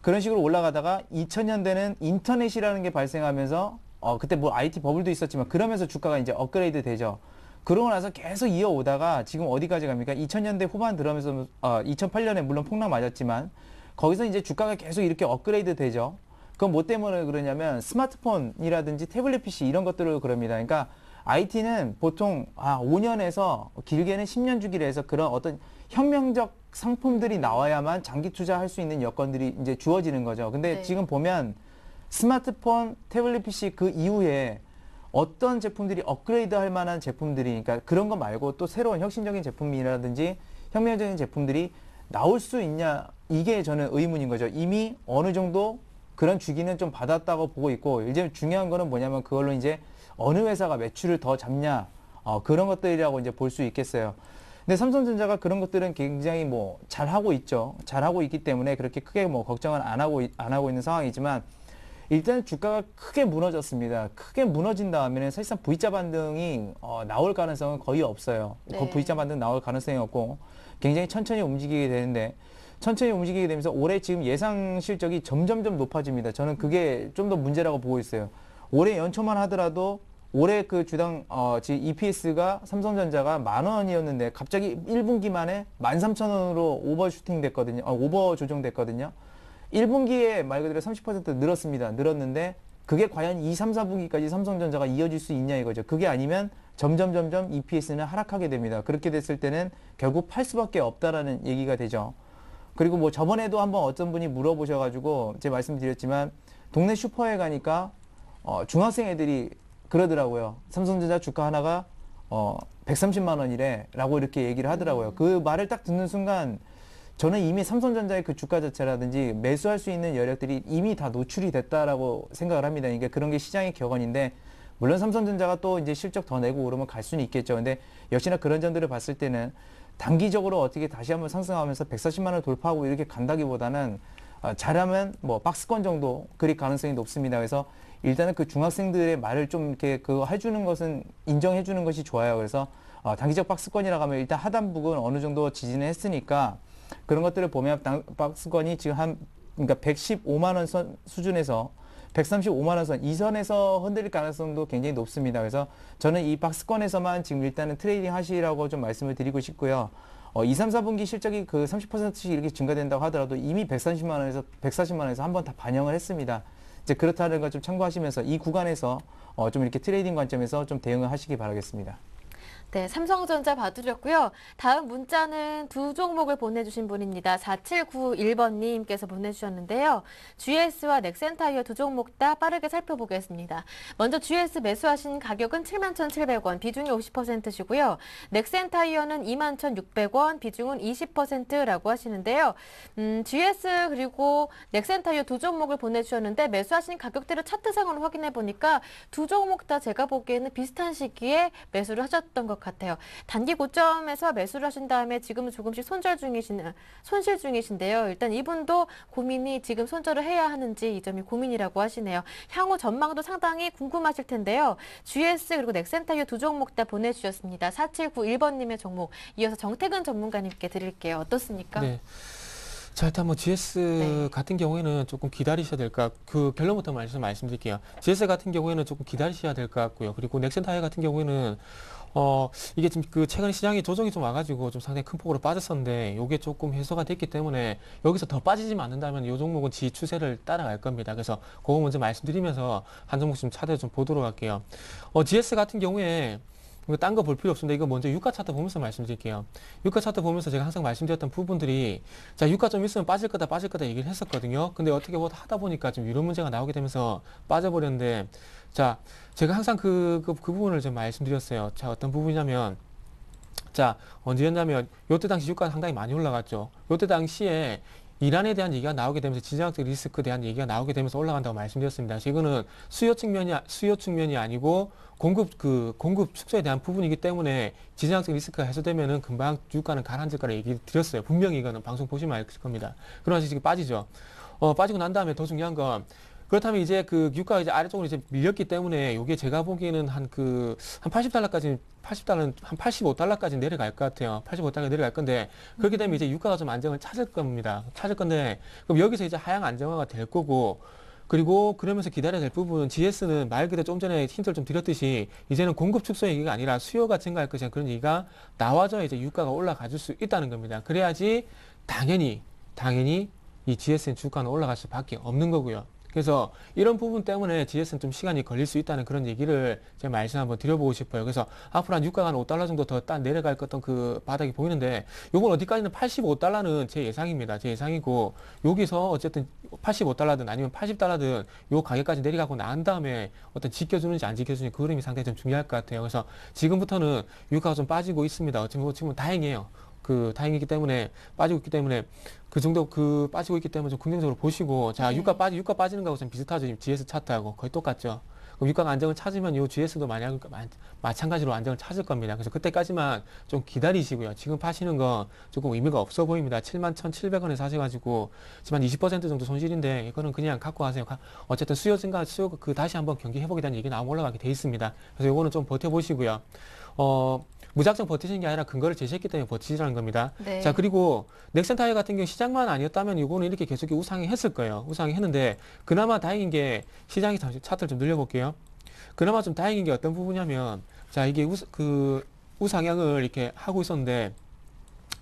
그런 식으로 올라가다가 2000년대는 인터넷이라는 게 발생하면서 그때 뭐 IT 버블도 있었지만 그러면서 주가가 이제 업그레이드 되죠. 그러고 나서 계속 이어오다가 지금 어디까지 갑니까? 2000년대 후반 들어오면서 2008년에 물론 폭락 맞았지만 거기서 이제 주가가 계속 이렇게 업그레이드 되죠. 그건 뭐 때문에 그러냐면 스마트폰이라든지 태블릿 PC 이런 것들을 그럽니다. 그러니까 IT는 보통 5년에서 길게는 10년 주기로 해서 그런 어떤 혁명적 상품들이 나와야만 장기 투자할 수 있는 여건들이 이제 주어지는 거죠. 근데 네. 지금 보면 스마트폰, 태블릿 PC 그 이후에 어떤 제품들이 업그레이드 할 만한 제품들이, 그러니까 그런 거 말고 또 새로운 혁신적인 제품이라든지 혁명적인 제품들이 나올 수 있냐, 이게 저는 의문인 거죠. 이미 어느 정도 그런 주기는 좀 받았다고 보고 있고, 이제 중요한 거는 뭐냐면 그걸로 이제 어느 회사가 매출을 더 잡냐, 그런 것들이라고 이제 볼 수 있겠어요. 근데 삼성전자가 그런 것들은 굉장히 뭐 잘하고 있죠. 잘하고 있기 때문에 그렇게 크게 뭐 걱정을 안 하고 있는 상황이지만 일단 주가가 크게 무너졌습니다. 크게 무너진 다음에는 사실상 V자 반등이 나올 가능성은 거의 없어요. 네. 그 V자 반등 나올 가능성이 없고 굉장히 천천히 움직이게 되는데 천천히 움직이게 되면서 올해 지금 예상 실적이 점점점 높아집니다. 저는 그게 좀 더 문제라고 보고 있어요. 올해 연초만 하더라도 올해 그 주당 지금 EPS가 삼성전자가 10,000원이었는데 갑자기 1분기 만에 13,000원으로 오버슈팅 됐거든요. 오버 조정됐거든요. 1분기에 말 그대로 30% 늘었습니다. 늘었는데 그게 과연 2, 3, 4분기까지 삼성전자가 이어질 수 있냐 이거죠. 그게 아니면 점점 EPS는 하락하게 됩니다. 그렇게 됐을 때는 결국 팔 수밖에 없다라는 얘기가 되죠. 그리고 뭐 저번에도 한번 어떤 분이 물어보셔가지고 제가 말씀드렸지만 동네 슈퍼에 가니까 중학생 애들이 그러더라고요. 삼성전자 주가 하나가 130만 원이래 라고 이렇게 얘기를 하더라고요. 그 말을 딱 듣는 순간 저는 이미 삼성전자의 그 주가 자체라든지 매수할 수 있는 여력들이 이미 다 노출이 됐다라고 생각을 합니다. 그러니까 그런 게 시장의 격언인데 물론 삼성전자가 또 이제 실적 더 내고 오르면 갈 수는 있겠죠. 근데 역시나 그런 점들을 봤을 때는 단기적으로 어떻게 다시 한번 상승하면서 140만 원을 돌파하고 이렇게 간다기보다는 잘하면 뭐 박스권 정도 그릴 가능성이 높습니다. 그래서 일단은 그 중학생들의 말을 좀 이렇게 그거 해주는 것은 인정해 주는 것이 좋아요. 그래서 단기적 박스권이라고 하면 일단 하단부근 어느 정도 지지는 했으니까 그런 것들을 보면 박스권이 지금 그러니까 115만 원 선 수준에서 135만 원 선, 이 선에서 흔들릴 가능성도 굉장히 높습니다. 그래서 저는 이 박스권에서만 지금 일단은 트레이딩 하시라고 좀 말씀을 드리고 싶고요. 2, 3, 4분기 실적이 그 30%씩 이렇게 증가된다고 하더라도 이미 130만 원에서 140만 원에서 한번 다 반영을 했습니다. 이제 그렇다는 걸 좀 참고하시면서 이 구간에서 좀 이렇게 트레이딩 관점에서 좀 대응을 하시기 바라겠습니다. 네, 삼성전자 봐드렸고요. 다음 문자는 두 종목을 보내주신 분입니다. 4791번님께서 보내주셨는데요. GS와 넥센타이어 두 종목 다 빠르게 살펴보겠습니다. 먼저 GS 매수하신 가격은 71,700원, 비중이 50%시고요. 넥센타이어는 21,600원, 비중은 20%라고 하시는데요. GS 그리고 넥센타이어 두 종목을 보내주셨는데 매수하신 가격대를 차트상으로 확인해 보니까 두 종목 다 제가 보기에는 비슷한 시기에 매수를 하셨던 것 같아요. 단기 고점에서 매수를 하신 다음에 지금은 조금씩 손실 중이신데요. 일단 이분도 고민이 지금 손절을 해야 하는지 이 점이 고민이라고 하시네요. 향후 전망도 상당히 궁금하실 텐데요. GS 그리고 넥센타이어 두 종목 다 보내주셨습니다. 4791번님의 종목 이어서 정태근 전문가님께 드릴게요. 어떻습니까? 네. 자, 일단 뭐 GS 같은 경우에는 조금 기다리셔야 될 것 같고, 그 결론부터 말씀드릴게요. GS 같은 경우에는 조금 기다리셔야 될 것 같고요. 그리고 넥센타이어 같은 경우에는 이게 지금 그 최근에 시장에 조정이 좀 와가지고 좀 상당히 큰 폭으로 빠졌었는데, 요게 조금 해소가 됐기 때문에 여기서 더 빠지지만 않는다면 이 종목은 지 추세를 따라갈 겁니다. 그래서 그거 먼저 말씀드리면서 한 종목 좀 차트 좀 보도록 할게요. GS 같은 경우에 이거 딴 거 볼 필요 없습니다. 이거 먼저 유가 차트 보면서 말씀드릴게요. 유가 차트 보면서 제가 항상 말씀드렸던 부분들이, 자, 유가 좀 있으면 빠질 거다 얘기를 했었거든요. 근데 어떻게 하다 보니까 좀 이런 문제가 나오게 되면서 빠져버렸는데, 자, 제가 항상 그 부분을 좀 말씀드렸어요. 자, 어떤 부분이냐면, 자, 언제였냐면, 요때 당시 유가가 상당히 많이 올라갔죠. 요때 당시에 이란에 대한 얘기가 나오게 되면서 지정학적 리스크에 대한 얘기가 나오게 되면서 올라간다고 말씀드렸습니다. 이거는 수요 측면이 아니고 공급 축소에 대한 부분이기 때문에 지정학적 리스크가 해소되면은 금방 유가는 가라앉을 거라 얘기 드렸어요. 분명히 이거는 방송 보시면 알 겁니다. 그러나 지금 빠지죠. 빠지고 난 다음에 더 중요한 건, 그렇다면 이제 그 유가가 이제 아래쪽으로 이제 밀렸기 때문에 요게 제가 보기에는 한 80달러까지, 한 85달러까지 내려갈 것 같아요. 85달러 내려갈 건데, 그렇게 되면 이제 유가가 좀 안정을 찾을 겁니다. 찾을 건데, 그럼 여기서 이제 하향 안정화가 될 거고, 그리고 그러면서 기다려야 될 부분은 GS는 말 그대로 좀 전에 힌트를 좀 드렸듯이 이제는 공급 축소 얘기가 아니라 수요가 증가할 것이라는 그런 얘기가 나와줘야 이제 유가가 올라가 줄 수 있다는 겁니다. 그래야지 당연히 이 GS는 주가는 올라갈 수밖에 없는 거고요. 그래서 이런 부분 때문에 GS는 좀 시간이 걸릴 수 있다는 그런 얘기를 제가 말씀 한번 드려보고 싶어요. 그래서 앞으로 한 유가가 한 5달러 정도 더 딱 내려갈 것 같은 그 바닥이 보이는데, 요건 어디까지는 85달러는 제 예상입니다. 제 예상이고, 여기서 어쨌든 85달러든 아니면 80달러든 요 가격까지 내려가고 난 다음에 어떤 지켜주는지 안 지켜주는지 그 흐름이 상당히 좀 중요할 것 같아요. 그래서 지금부터는 유가가 좀 빠지고 있습니다. 어쩌면 지금 다행이에요. 다행이기 때문에 빠지고 있기 때문에 그 정도 빠지고 있기 때문에 좀 긍정적으로 보시고, 자, 유가 빠지는 거하고 좀 비슷하죠. 지금 GS 차트하고 거의 똑같죠. 그럼 유가가 안정을 찾으면 이 GS도 마찬가지로 안정을 찾을 겁니다. 그래서 그때까지만 좀 기다리시고요. 지금 파시는 거 조금 의미가 없어 보입니다. 71,700원에 사셔가지고 지금 한 20% 정도 손실인데, 이거는 그냥 갖고 가세요. 어쨌든 수요 다시 한번 경기 회복에 대한 얘기 나오면 올라가게 돼 있습니다. 그래서 이거는 좀 버텨보시고요. 무작정 버티시는 게 아니라 근거를 제시했기 때문에 버티시라는 겁니다. 네. 자, 그리고 넥센타이어 같은 경우 시장만 아니었다면 이거는 이렇게 계속 우상이 했을 거예요. 우상이 했는데 그나마 다행인 게 시장이 차트를 좀 늘려볼게요. 그나마 좀 다행인 게 어떤 부분이냐면 자, 이게 우상향을 이렇게 하고 있었는데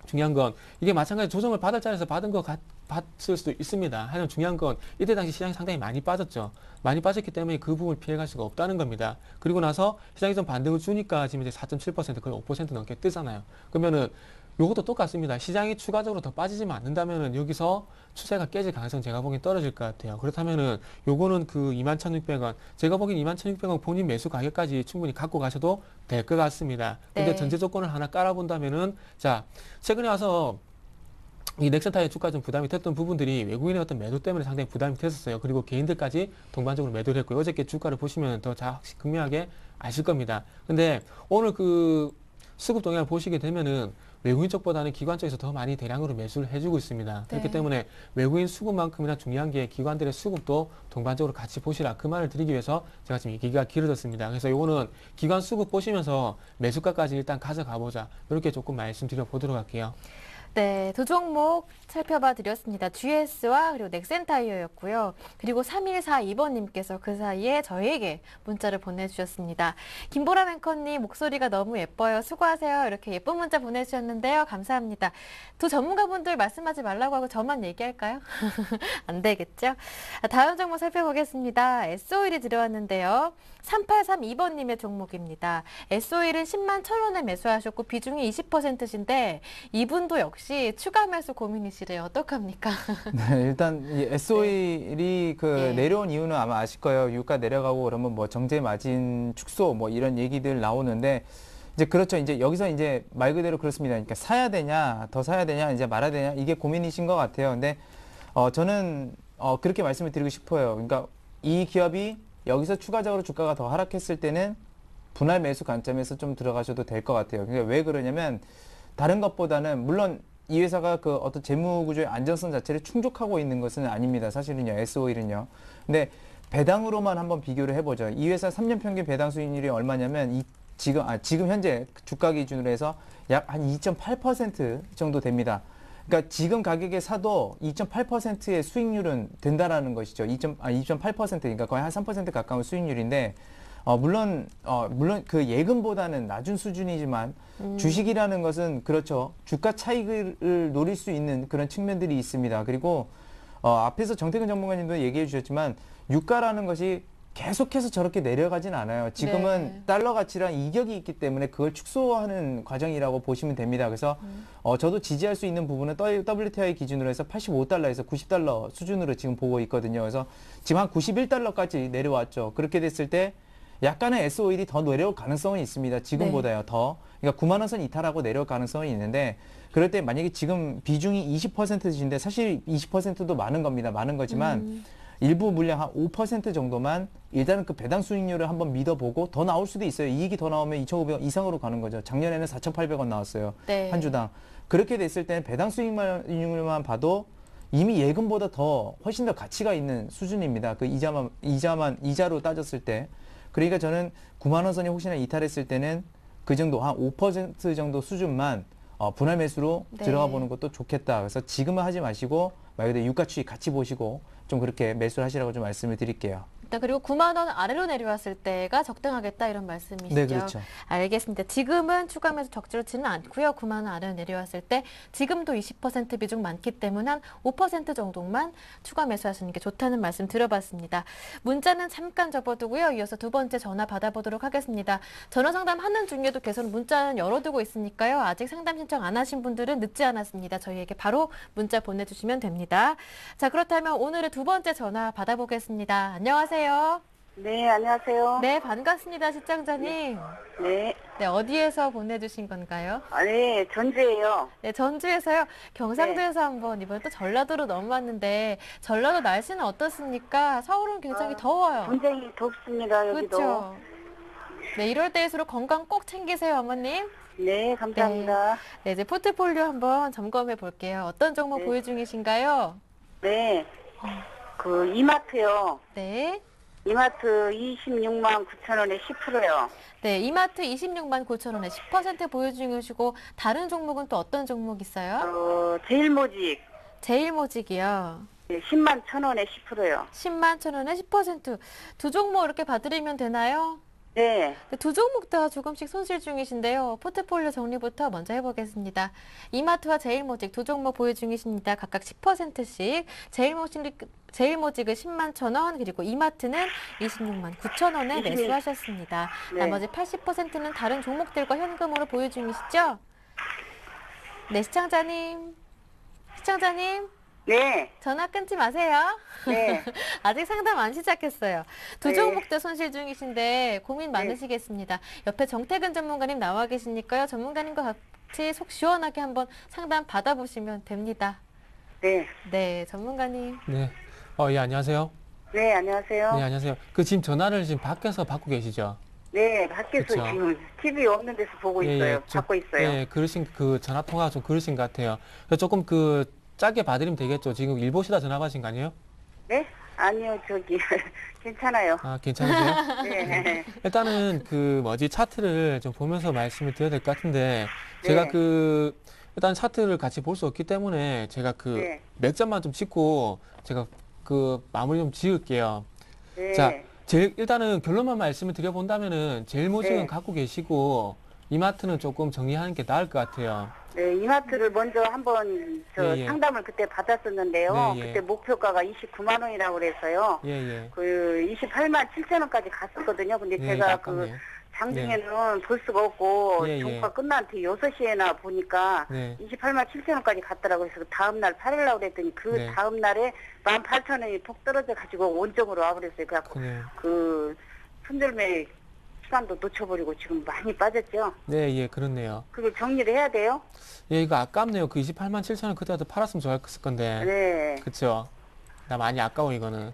중요한 건 이게 마찬가지 조정을 받을 자리에서 받은 거 봤을 수도 있습니다. 하지만 중요한 건 이때 당시 시장이 상당히 많이 빠졌죠. 많이 빠졌기 때문에 그 부분을 피해갈 수가 없다는 겁니다. 그리고 나서 시장이 좀 반등을 주니까 지금 이제 4.7% 거의 5% 넘게 뜨잖아요. 그러면은 요것도 똑같습니다. 시장이 추가적으로 더 빠지지만 않는다면은 여기서 추세가 깨질 가능성은 제가 보기엔 떨어질 것 같아요. 그렇다면은 요거는 그 21,600원, 제가 보기엔 21,600원 본인 매수 가격까지 충분히 갖고 가셔도 될 것 같습니다. 근데 네. 전제 조건을 하나 깔아본다면은 자, 최근에 와서 이 넥센타이어 주가 좀 부담이 됐던 부분들이 외국인의 어떤 매도 때문에 상당히 부담이 됐었어요. 그리고 개인들까지 동반적으로 매도를 했고요. 어저께 주가를 보시면 더 극명하게 아실 겁니다. 근데 오늘 그 수급 동향을 보시게 되면은 외국인 쪽보다는 기관 쪽에서 더 많이 대량으로 매수를 해주고 있습니다. 그렇기 네. 때문에 외국인 수급만큼이나 중요한 게 기관들의 수급도 동반적으로 같이 보시라. 그 말을 드리기 위해서 제가 지금 얘기가 길어졌습니다. 그래서 이거는 기관 수급 보시면서 매수가까지 일단 가져가 보자. 이렇게 조금 말씀드려 보도록 할게요. 네, 두 종목 살펴봐 드렸습니다. GS와 그리고 넥센타이어였고요. 그리고 3142번님께서 그 사이에 저희에게 문자를 보내주셨습니다. 김보람 앵커님 목소리가 너무 예뻐요. 수고하세요. 이렇게 예쁜 문자 보내주셨는데요. 감사합니다. 두 전문가분들 말씀하지 말라고 하고 저만 얘기할까요? 안 되겠죠? 다음 종목 살펴보겠습니다. S오일이 들어왔는데요. 3832번님의 종목입니다. S오일은 10만 1,000원에 매수하셨고 비중이 20%신데 이분도 역시 추가 매수 고민이시래요. 어떡합니까? 네, 일단 이 SO일이 예. 내려온 이유는 아마 아실 거예요. 유가 내려가고 그러면 뭐 정제 마진 축소 뭐 이런 얘기들 나오는데 이제 그렇죠. 이제 여기서 이제 말 그대로 그렇습니다. 그러니까 사야 되냐, 더 사야 되냐, 이제 말아야 되냐 이게 고민이신 것 같아요. 근데 저는 그렇게 말씀을 드리고 싶어요. 그러니까 이 기업이 여기서 추가적으로 주가가 더 하락했을 때는 분할 매수 관점에서 좀 들어가셔도 될 것 같아요. 그러니까 왜 그러냐면 다른 것보다는 물론 이 회사가 그 어떤 재무 구조의 안정성 자체를 충족하고 있는 것은 아닙니다. 사실은요, SO일은요. 근데 배당으로만 한번 비교를 해보죠. 이 회사 3년 평균 배당 수익률이 얼마냐면 지금 현재 주가 기준으로 해서 약 한 2.8% 정도 됩니다. 그러니까 지금 가격에 사도 2.8%의 수익률은 된다라는 것이죠. 2.8% 그러니까 거의 한 3% 가까운 수익률인데 물론 그 예금보다는 낮은 수준이지만 주식이라는 것은 그렇죠. 주가 차익을 노릴 수 있는 그런 측면들이 있습니다. 그리고 앞에서 정태근 전문가님도 얘기해 주셨지만 유가라는 것이 계속해서 저렇게 내려가진 않아요. 지금은 네. 달러 가치랑 이격이 있기 때문에 그걸 축소하는 과정이라고 보시면 됩니다. 그래서 저도 지지할 수 있는 부분은 WTI 기준으로 해서 85달러에서 90달러 수준으로 지금 보고 있거든요. 그래서 지금 한 91달러까지 내려왔죠. 그렇게 됐을 때 약간의 SO일이 더 내려올 가능성은 있습니다. 지금보다요. 더. 그러니까 9만 원 선 이탈하고 내려올 가능성은 있는데 그럴 때 만약에 지금 비중이 20%인데 사실 20%도 많은 겁니다. 많은 거지만 일부 물량 한 5% 정도만 일단은 그 배당 수익률을 한번 믿어보고 더 나올 수도 있어요. 이익이 더 나오면 2,500원 이상으로 가는 거죠. 작년에는 4,800원 나왔어요. 네. 한 주당. 그렇게 됐을 때는 배당 수익률만 봐도 이미 예금보다 훨씬 더 가치가 있는 수준입니다. 그 이자로 따졌을 때. 그러니까 저는 9만 원 선이 혹시나 이탈했을 때는 그 정도 한 5% 정도 수준만 분할 매수로 네. 들어가 보는 것도 좋겠다. 그래서 지금은 하지 마시고 말 그대로 유가 추이 같이 보시고 좀 그렇게 매수를 하시라고 좀 말씀을 드릴게요. 일단 그리고 9만 원 아래로 내려왔을 때가 적당하겠다 이런 말씀이시죠? 네, 그렇죠. 알겠습니다. 지금은 추가 매수 적절치는 않고요. 9만 원 아래로 내려왔을 때 지금도 20% 비중 많기 때문에 한 5% 정도만 추가 매수하시는 게 좋다는 말씀 들어봤습니다. 문자는 잠깐 접어두고요. 이어서 두 번째 전화 받아보도록 하겠습니다. 전화 상담하는 중에도 계속 문자는 열어두고 있으니까요. 아직 상담 신청 안 하신 분들은 늦지 않았습니다. 저희에게 바로 문자 보내주시면 됩니다. 자, 그렇다면 오늘의 두 번째 전화 받아보겠습니다. 안녕하세요. 네, 안녕하세요. 네, 반갑습니다, 시청자님. 네. 네, 어디에서 보내주신 건가요? 아니, 전주예요. 네, 전주에서요. 경상도에서 한번 이번에 또 전라도로 넘어왔는데 전라도 날씨는 어떻습니까? 서울은 굉장히 더워요. 굉장히 덥습니다, 여기도. 그렇죠. 네, 이럴 때일수록 건강 꼭 챙기세요, 어머님. 네, 감사합니다. 네, 이제 포트폴리오 한번 점검해 볼게요. 어떤 종목 네. 보유 중이신가요? 네. 그 이마트요. 네, 이마트 26만 9천 원에 10%요. 네, 이마트 26만 9천 원에 10% 보유 중이시고 다른 종목은 또 어떤 종목 있어요? 제일모직 제일모직이요. 10만 1천 원에 10%요. 10만 천 원에 10%. 두 종목 이렇게 봐드리면 되나요? 네. 두 종목 다 조금씩 손실 중이신데요. 포트폴리오 정리부터 먼저 해보겠습니다. 이마트와 제일모직 두 종목 보유 중이십니다. 각각 10%씩. 제일모직은 10만 천 원, 그리고 이마트는 26만 9천 원에 매수하셨습니다. 네. 나머지 80%는 다른 종목들과 현금으로 보유 중이시죠? 네, 시청자님. 네. 전화 끊지 마세요. 네. 아직 상담 안 시작했어요. 두 네. 종목도 손실 중이신데 고민 많으시겠습니다. 옆에 정태근 전문가님 나와 계시니까요. 전문가님과 같이 속 시원하게 한번 상담 받아보시면 됩니다. 네. 네, 전문가님. 네. 예, 안녕하세요. 네, 안녕하세요. 네, 안녕하세요. 지금 전화를 지금 밖에서 받고 계시죠? 네, 밖에서 그쵸. 지금 TV 없는 데서 보고 있어요. 받고 있어요. 예, 그러신 전화 통화가 좀 그러신 것 같아요. 그래서 조금 짧게 봐드리면 되겠죠. 지금 일 보시다 전화 받으신 거 아니에요? 네? 아니요, 괜찮아요. 아, 괜찮으세요? 네. 일단은 차트를 좀 보면서 말씀을 드려야 될 것 같은데, 제가 네. 일단 차트를 같이 볼 수 없기 때문에 제가 네. 맥점만 좀 짚고 제가 마무리 좀 지을게요. 네. 자, 일단은 결론만 말씀을 드려본다면은 제일모직은 네. 갖고 계시고, 이마트는 조금 정리하는 게 나을 것 같아요. 네, 이마트를 먼저 한번 예, 예. 상담을 그때 받았었는데요. 네, 예. 그때 목표가가 29만 원이라고 그래서요. 예, 예. 28만 7천 원까지 갔었거든요. 근데 예, 제가 아깝네요. 장중에는 볼 수가 없고 예, 예. 종가 끝난 뒤 6시에나 보니까 네. 28만 7천 원까지 갔더라고요. 그래서 다음날 팔으려고 그랬더니 그 네. 다음날에 18,000원이 폭 떨어져 가지고 원점으로 와버렸어요. 그래갖고 그래요. 손절매 시간도 놓쳐버리고 지금 많이 빠졌죠. 네, 예, 그렇네요. 그걸 정리를 해야 돼요. 예, 이거 아깝네요. 28만 7천 원 그때도 팔았으면 좋았을 건데. 네. 그쵸? 나 많이 아까워, 이거는.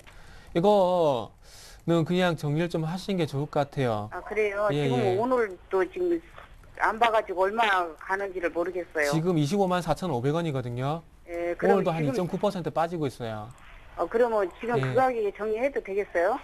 이거는 그냥 정리를 좀 하시는 게 좋을 것 같아요. 아, 그래요? 예, 지금 예. 오늘도 지금 안 봐가지고 얼마나 가는지를 모르겠어요. 지금 25만 4,500원이거든요. 예, 그럼 오늘도 한 지금, 2.9% 빠지고 있어요. 그러면 지금 예. 그 가격에 정리해도 되겠어요?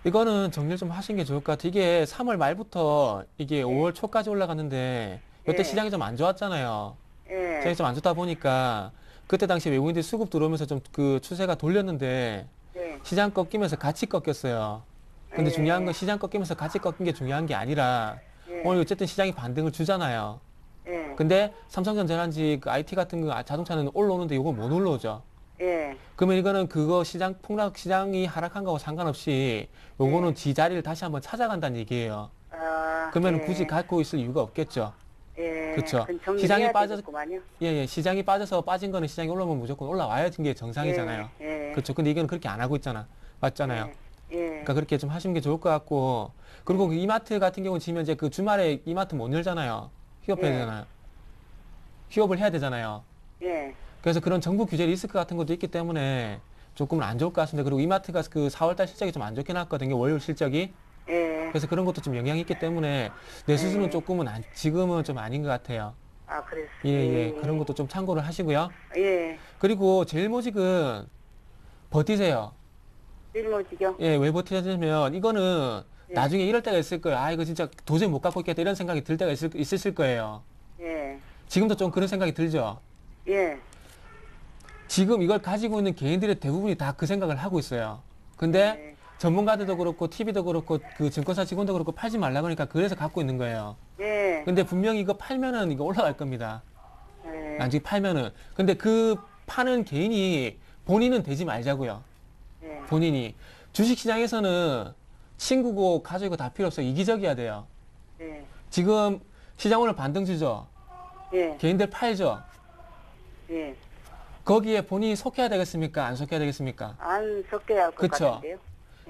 이거는 정리를 좀 하시는 게 좋을 것 같아요. 이게 3월 말부터 이게 5월 초까지 올라갔는데 이때 예. 시장이 좀 안 좋았잖아요. 예. 시장이 좀 안 좋다 보니까 그때 당시 외국인들이 수급 들어오면서 좀 추세가 돌렸는데 네. 시장 꺾이면서 같이 꺾였어요. 근데 예. 중요한 건 시장 꺾이면서 같이 꺾인 게 중요한 게 아니라 예. 오늘 어쨌든 시장이 반등을 주잖아요. 예. 근데 삼성전자 전환지 IT 같은 거 자동차는 올라오는데 이거 못 올라오죠. 예. 그러면 이거는 시장 폭락 시장이 하락한 거하고 상관없이 요거는 지 자리를 다시 한번 찾아간다는 얘기예요. 아, 그러면 예. 굳이 갖고 있을 이유가 없겠죠. 예. 그쵸. 그건 정리해야 시장이 빠져서 되겠구만요. 예, 시장이 빠져서 빠진 거는 시장이 올라오면 무조건 올라와야 게 정상이잖아요. 예. 예. 그렇죠. 근데 이거는 그렇게 안 하고 있잖아. 맞잖아요. 예. 예. 그러니까 그렇게 좀 하시는 게 좋을 것 같고, 그리고 그 이마트 같은 경우는 지금 이제 주말에 이마트 못 열잖아요. 휴업해야 예. 되잖아요. 휴업을 해야 되잖아요. 예. 그래서 그런 정부 규제 리스크 같은 것도 있기 때문에 조금은 안 좋을 것 같습니다. 그리고 이마트가 4월달 실적이 좀 안 좋게 나왔거든요. 월요일 실적이. 예. 그래서 그런 것도 좀 영향이 있기 때문에 내 수준은 조금은 지금은 좀 아닌 것 같아요. 아, 그랬어요. 예. 그런 것도 좀 참고를 하시고요. 예. 그리고 제일모직은 버티세요. 일모지경. 예, 왜 버티냐면 이거는 예. 나중에 이럴 때가 있을 거예요. 아, 이거 진짜 도저히 못 갖고 있겠다 이런 생각이 들 때가 있으실 거예요. 예. 지금도 좀 그런 생각이 들죠. 예. 지금 이걸 가지고 있는 개인들의 대부분이 다 그 생각을 하고 있어요. 근데 예. 전문가들도 그렇고 TV도 그렇고 그 증권사 직원도 그렇고 팔지 말라고 하니까 그래서 갖고 있는 거예요. 예. 근데 분명히 이거 팔면은 이거 올라갈 겁니다. 예. 나중에 팔면은. 근데 그 파는 개인이 본인은 되지 말자고요. 예. 본인이. 주식시장에서는 친구고 가족이고 다 필요 없어요. 이기적이어야 돼요. 예. 지금 시장 오늘 반등 주죠. 예. 개인들 팔죠. 예. 거기에 본인이 속해야 되겠습니까? 안 속해야 되겠습니까? 안 섞여야 할 것 그쵸. 같은데요.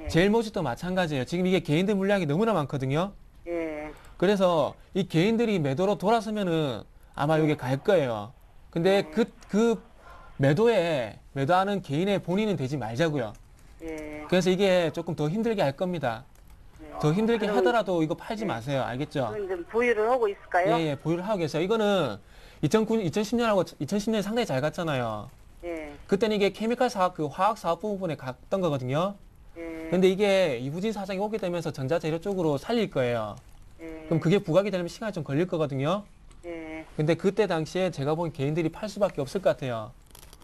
예. 제일모직도 마찬가지예요. 지금 이게 개인들 물량이 너무나 많거든요. 예. 그래서 이 개인들이 매도로 돌아서면은 아마 여기 갈 거예요. 근데 그 매도하는 개인의 본인은 되지 말자고요. 예. 그래서 이게 조금 더 힘들게 할 겁니다. 더 힘들게 그럼- 하더라도 이거 팔지 마세요. 알겠죠? 그건 좀 보유를 하고 있을까요? 예, 보유를 하고 계세요. 이거는 2010년하고 2010년에 상당히 잘 갔잖아요. 예. 그때는 이게 케미칼 사업, 화학 사업 부분에 갔던 거거든요. 예. 근데 이게 이부진 사장이 오게 되면서 전자재료 쪽으로 살릴 거예요. 예. 그럼 그게 부각이 되려면 시간이 좀 걸릴 거거든요. 예. 근데 그때 당시에 제가 보기엔 개인들이 팔 수밖에 없을 것 같아요.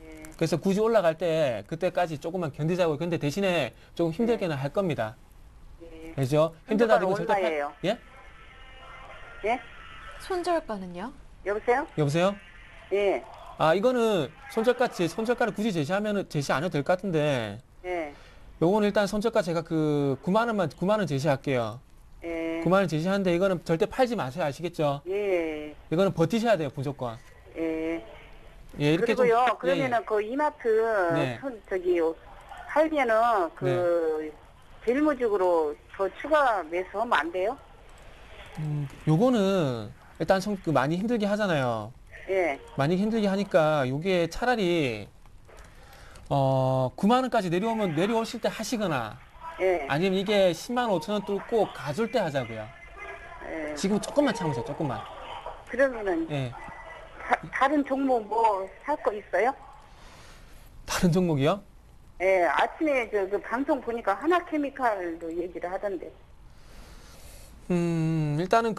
예. 그래서 굳이 올라갈 때 그때까지 조금만 견디자고요. 근데 대신에 조금 힘들게는 할 겁니다. 예. 그죠? 힘들다는 건 절대 얼마예요? 예? 예? 손절가는요? 여보세요? 여보세요? 예. 아, 이거는 손절가를 굳이 제시 안 해도 될 것 같은데, 예. 요거는 일단 손절가 제가 그 9만 원 제시할게요. 예. 9만 원 제시하는데 이거는 절대 팔지 마세요. 아시겠죠? 예. 이거는 버티셔야 돼요, 무조건. 예. 예, 이렇게 그리고요, 좀. 예, 그러면은 그 이마트, 네. 저기, 팔면은 그, 제일모직으로 더 추가 매수하면 안 돼요? 요거는 일단 많이 힘들게 하잖아요. 예. 많이 힘들게 하니까 요게 차라리 9만 원까지 내려오실 때 하시거나 예. 아니면 이게 10만 5천 원 뚫고 가줄 때 하자고요. 예. 지금 조금만 참으세요. 조금만. 그러면은, 예. 다른 종목 뭐 살 거 있어요? 다른 종목이요? 예, 아침에 그 방송 보니까 하나케미칼도 얘기를 하던데. 일단은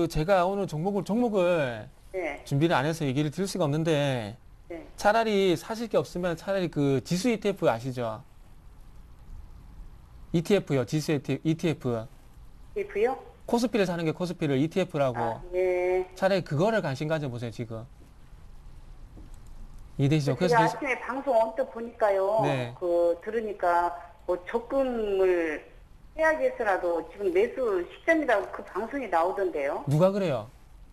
제가 오늘 종목을 예. 준비를 안 해서 얘기를 드릴 수가 없는데 예. 차라리 사실 게 없으면 차라리 그 지수 ETF 아시죠? ETF요. 지수 ETF. F요? 코스피를 사는 게 코스피를 ETF라고. 아, 예. 차라리 그거를 관심 가져보세요, 지금. 이해되시죠? 제가 그래서 아침에 방송 언뜻 보니까요. 네. 들으니까 뭐 적금을 해야겠어라도 지금 매수 시점이라고 그 방송이 나오던데요. 누가 그래요?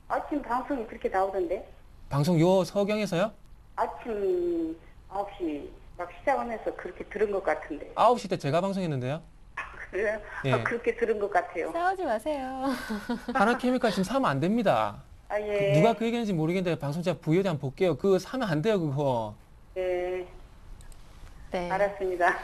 아침 방송이 그렇게 나오던데. 방송 요 서경에서요? 아침 9시 막 시작하면서 그렇게 들은 것 같은데. 9시 때 제가 방송했는데요. 그래요? 예. 그렇게 들은 것 같아요. 싸우지 마세요. 하나케미칼 지금 사면 안 됩니다. 아, 예. 누가 그 얘기했는지 모르겠는데 방송 제가 부여대 한번 볼게요. 그거 사면 안 돼요, 그거. 예. 네. 알았습니다.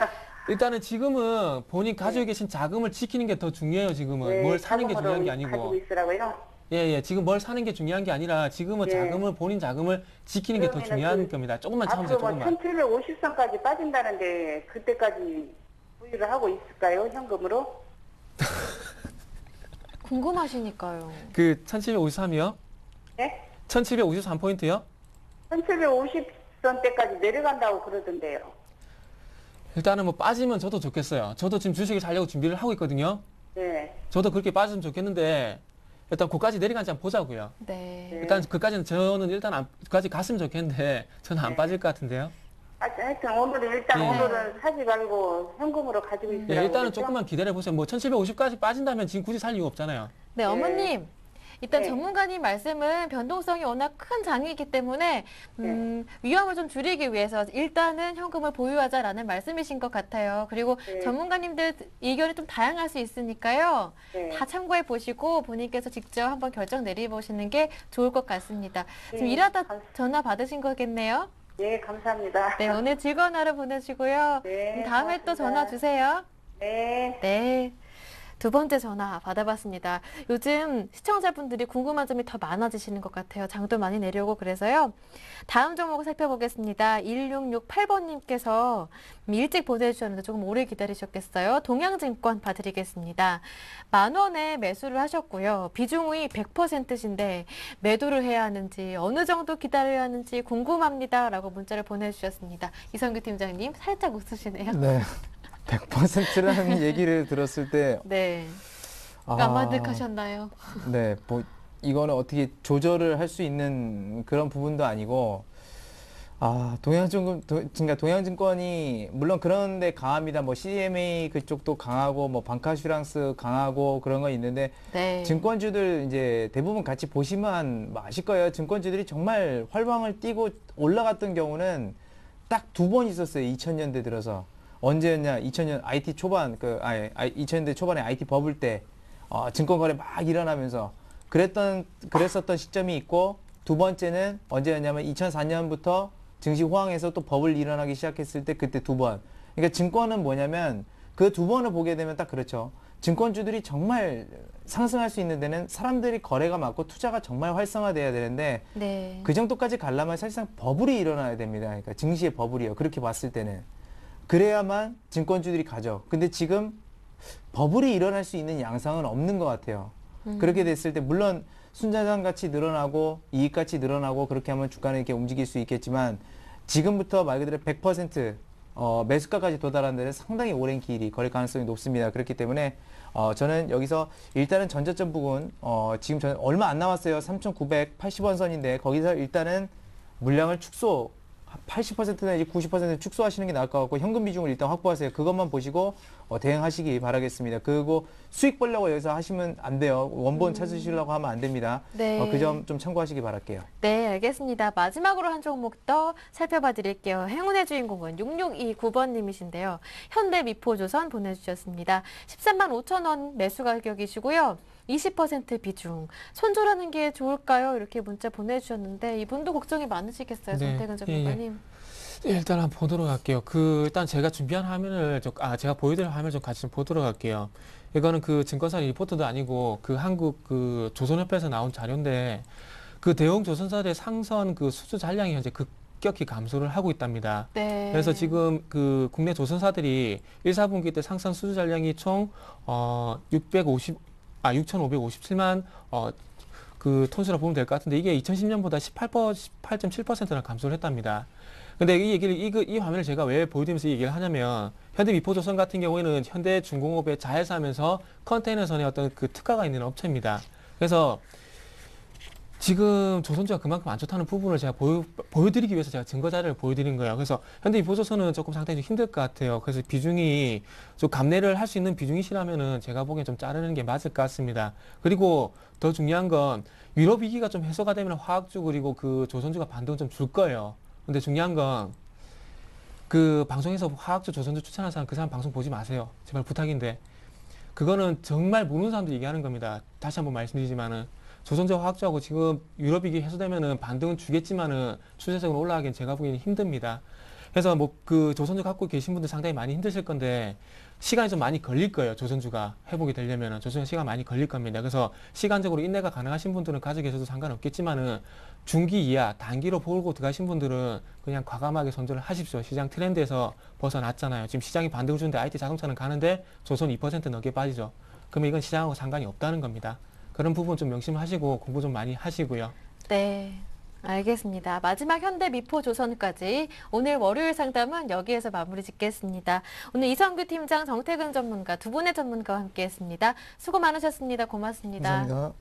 일단은 지금은 본인 가지고 계신 자금을 지키는 게 더 중요해요, 지금은. 네, 뭘 사는 게 중요한 게 자금으로 아니고. 가지고 있으라고요? 예. 지금 뭘 사는 게 중요한 게 아니라 지금은 네. 본인 자금을 지키는 게 더 그러면은 중요한 겁니다. 조금만 참으세요, 앞으로 뭐 조금만. 1750선까지 빠진다는데 그때까지 보유를 하고 있을까요? 현금으로? 궁금하시니까요. 그 1753이요? 네? 1753포인트요? 1750선 때까지 내려간다고 그러던데요. 일단은 뭐 빠지면 저도 좋겠어요. 저도 지금 주식을 살려고 준비를 하고 있거든요. 네. 저도 그렇게 빠졌으면 좋겠는데 일단 그까지 내려간지 한번 보자고요. 네. 일단 그까지는 저는 일단 그까지 갔으면 좋겠는데 저는 안 네. 빠질 것 같은데요. 하여튼 오늘은 일단 네. 오늘은 사지 말고 현금으로 가지고 있으라고. 예, 일단은 그랬죠? 조금만 기다려 보세요. 뭐 1750까지 빠진다면 지금 굳이 살 이유 없잖아요. 네, 어머님. 일단 네. 전문가님 말씀은 변동성이 워낙 큰 장이기 때문에 위험을 좀 줄이기 위해서 일단은 현금을 보유하자라는 말씀이신 것 같아요. 그리고 네. 전문가님들 의견이 좀 다양할 수 있으니까요. 네. 다 참고해 보시고 본인께서 직접 한번 결정 내려보시는 게 좋을 것 같습니다. 지금 네, 일하다 감- 전화 받으신 거겠네요. 네, 감사합니다. 네, 오늘 즐거운 하루 보내시고요. 네, 다음에 또 고맙습니다. 전화 주세요. 네. 네. 두 번째 전화 받아봤습니다. 요즘 시청자분들이 궁금한 점이 더 많아지시는 것 같아요. 장도 많이 내려오고 그래서요. 다음 종목을 살펴보겠습니다. 1668번님께서 일찍 보내주셨는데 조금 오래 기다리셨겠어요. 동양증권 봐드리겠습니다. 10,000원에 매수를 하셨고요. 비중이 100%신데 매도를 해야 하는지 어느 정도 기다려야 하는지 궁금합니다. 라고 문자를 보내주셨습니다. 이성규 팀장님 살짝 웃으시네요. 네. 100%라는 얘기를 들었을 때 네. 아, 까마득하셨나요? 네, 뭐 이거는 어떻게 조절을 할 수 있는 그런 부분도 아니고 그러니까 동양증권이 물론 그런데 강합니다. 뭐 CMA 그쪽도 강하고 뭐 방카슈랑스 강하고 그런 거 있는데 네. 증권주들 이제 대부분 같이 보시면 아실 거예요. 증권주들이 정말 활방을 띠고 올라갔던 경우는 딱 2번 있었어요. 2000년대 들어서. 언제였냐? 2000년 IT 초반 2000년대 초반에 IT 버블 때 증권 거래 막 일어나면서 그랬었던 시점이 있고, 두 번째는 언제였냐면 2004년부터 증시 호황에서 또 버블 일어나기 시작했을 때 그때 2번. 그러니까 증권은 뭐냐면 그 2번을 보게 되면 딱 그렇죠. 증권주들이 정말 상승할 수 있는 데는 사람들이 거래가 많고 투자가 정말 활성화돼야 되는데 네. 그 정도까지 가려면 사실상 버블이 일어나야 됩니다. 그러니까 증시의 버블이요. 그렇게 봤을 때는. 그래야만 증권주들이 가죠. 근데 지금 버블이 일어날 수 있는 양상은 없는 것 같아요. 그렇게 됐을 때 물론 순자산 가치 늘어나고 이익 가치 늘어나고 그렇게 하면 주가는 이렇게 움직일 수 있겠지만 지금부터 말 그대로 100% 매수가까지 도달하는 데는 상당히 오랜 길이 걸릴 가능성이 높습니다. 그렇기 때문에 저는 여기서 일단은 전저점 부근 지금 저는 얼마 안 남았어요. 3,980원 선인데 거기서 일단은 물량을 축소 80% 내지 90% 축소하시는 게 나을 것 같고 현금 비중을 일단 확보하세요. 그것만 보시고 대응하시기 바라겠습니다. 그리고 수익 보려고 여기서 하시면 안 돼요. 원본 찾으시려고 하면 안 됩니다. 네. 그 점 좀 참고하시기 바랄게요. 네, 알겠습니다. 마지막으로 한 종목 더 살펴봐 드릴게요. 행운의 주인공은 6629번님이신데요. 현대미포조선 보내주셨습니다. 13만 5천 원 매수 가격이시고요. 20% 비중. 손절하는 게 좋을까요? 이렇게 문자 보내주셨는데 이분도 걱정이 많으시겠어요, 네. 손태근 전문가님. 일단 한번 보도록 할게요. 일단 제가 준비한 화면을 제가 보여드릴 화면을 좀 같이 좀 보도록 할게요. 이거는 그 증권사 리포트도 아니고 그 한국 그 조선협회에서 나온 자료인데 그 대형 조선사들의 상선 그 수주 잔량이 현재 급격히 감소를 하고 있답니다. 네. 그래서 지금 그 국내 조선사들이 1, 4분기 때 상선 수주 잔량이 총 6,557만 그 톤수라 보면 될 것 같은데 이게 2010년보다 18.7%나 감소를 했답니다. 근데 이 화면을 제가 왜 보여드리면서 이 얘기를 하냐면 현대미포조선 같은 경우에는 현대중공업의 자회사하면서 컨테이너선에 어떤 그 특화가 있는 업체입니다. 그래서 지금 조선주가 그만큼 안 좋다는 부분을 제가 보여드리기 위해서 제가 증거 자료를 보여드린 거예요. 그래서 현대미포조선은 조금 상당히 좀 힘들 것 같아요. 그래서 비중이 좀 감내를 할 수 있는 비중이시라면은 제가 보기엔 좀 자르는 게 맞을 것 같습니다. 그리고 더 중요한 건 유럽 위기가 좀 해소가 되면 화학주 그리고 그 조선주가 반등은 좀 줄 거예요. 근데 중요한 건 그 방송에서 화학주 조선주 추천하는 사람 그 사람 방송 보지 마세요. 제발 부탁인데 그거는 정말 모르는 사람들이 얘기하는 겁니다. 다시 한번 말씀드리지만은 조선주와 화학주하고 지금 유럽 위기 해소되면은 반등은 주겠지만은 추세적으로 올라가기엔 제가 보기에는 힘듭니다. 그래서 뭐 그 조선주 갖고 계신 분들 상당히 많이 힘드실 건데 시간이 좀 많이 걸릴 거예요. 조선주가 회복이 되려면은 조선주가 시간 많이 걸릴 겁니다. 그래서 시간적으로 인내가 가능하신 분들은 가지고 계셔도 상관없겠지만은 중기 이하 단기로 보고 들어가신 분들은 그냥 과감하게 손절을 하십시오. 시장 트렌드에서 벗어났잖아요. 지금 시장이 반등을 주는데 IT 자동차는 가는데 조선 2% 넘게 빠지죠. 그러면 이건 시장하고 상관이 없다는 겁니다. 그런 부분 좀 명심하시고 공부 좀 많이 하시고요. 네. 알겠습니다. 마지막 현대미포조선까지 오늘 월요일 상담은 여기에서 마무리 짓겠습니다. 오늘 이성규 팀장, 정태근 전문가 두 분의 전문가와 함께했습니다. 수고 많으셨습니다. 고맙습니다. 감사합니다.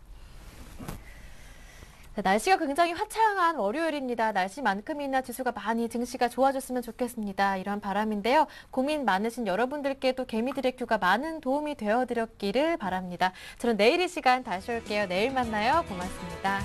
자, 날씨가 굉장히 화창한 월요일입니다. 날씨만큼이나 지수가 많이 증시가 좋아졌으면 좋겠습니다. 이런 바람인데요. 고민 많으신 여러분들께도 개미들의 큐가 많은 도움이 되어드렸기를 바랍니다. 저는 내일 이 시간 다시 올게요. 내일 만나요. 고맙습니다.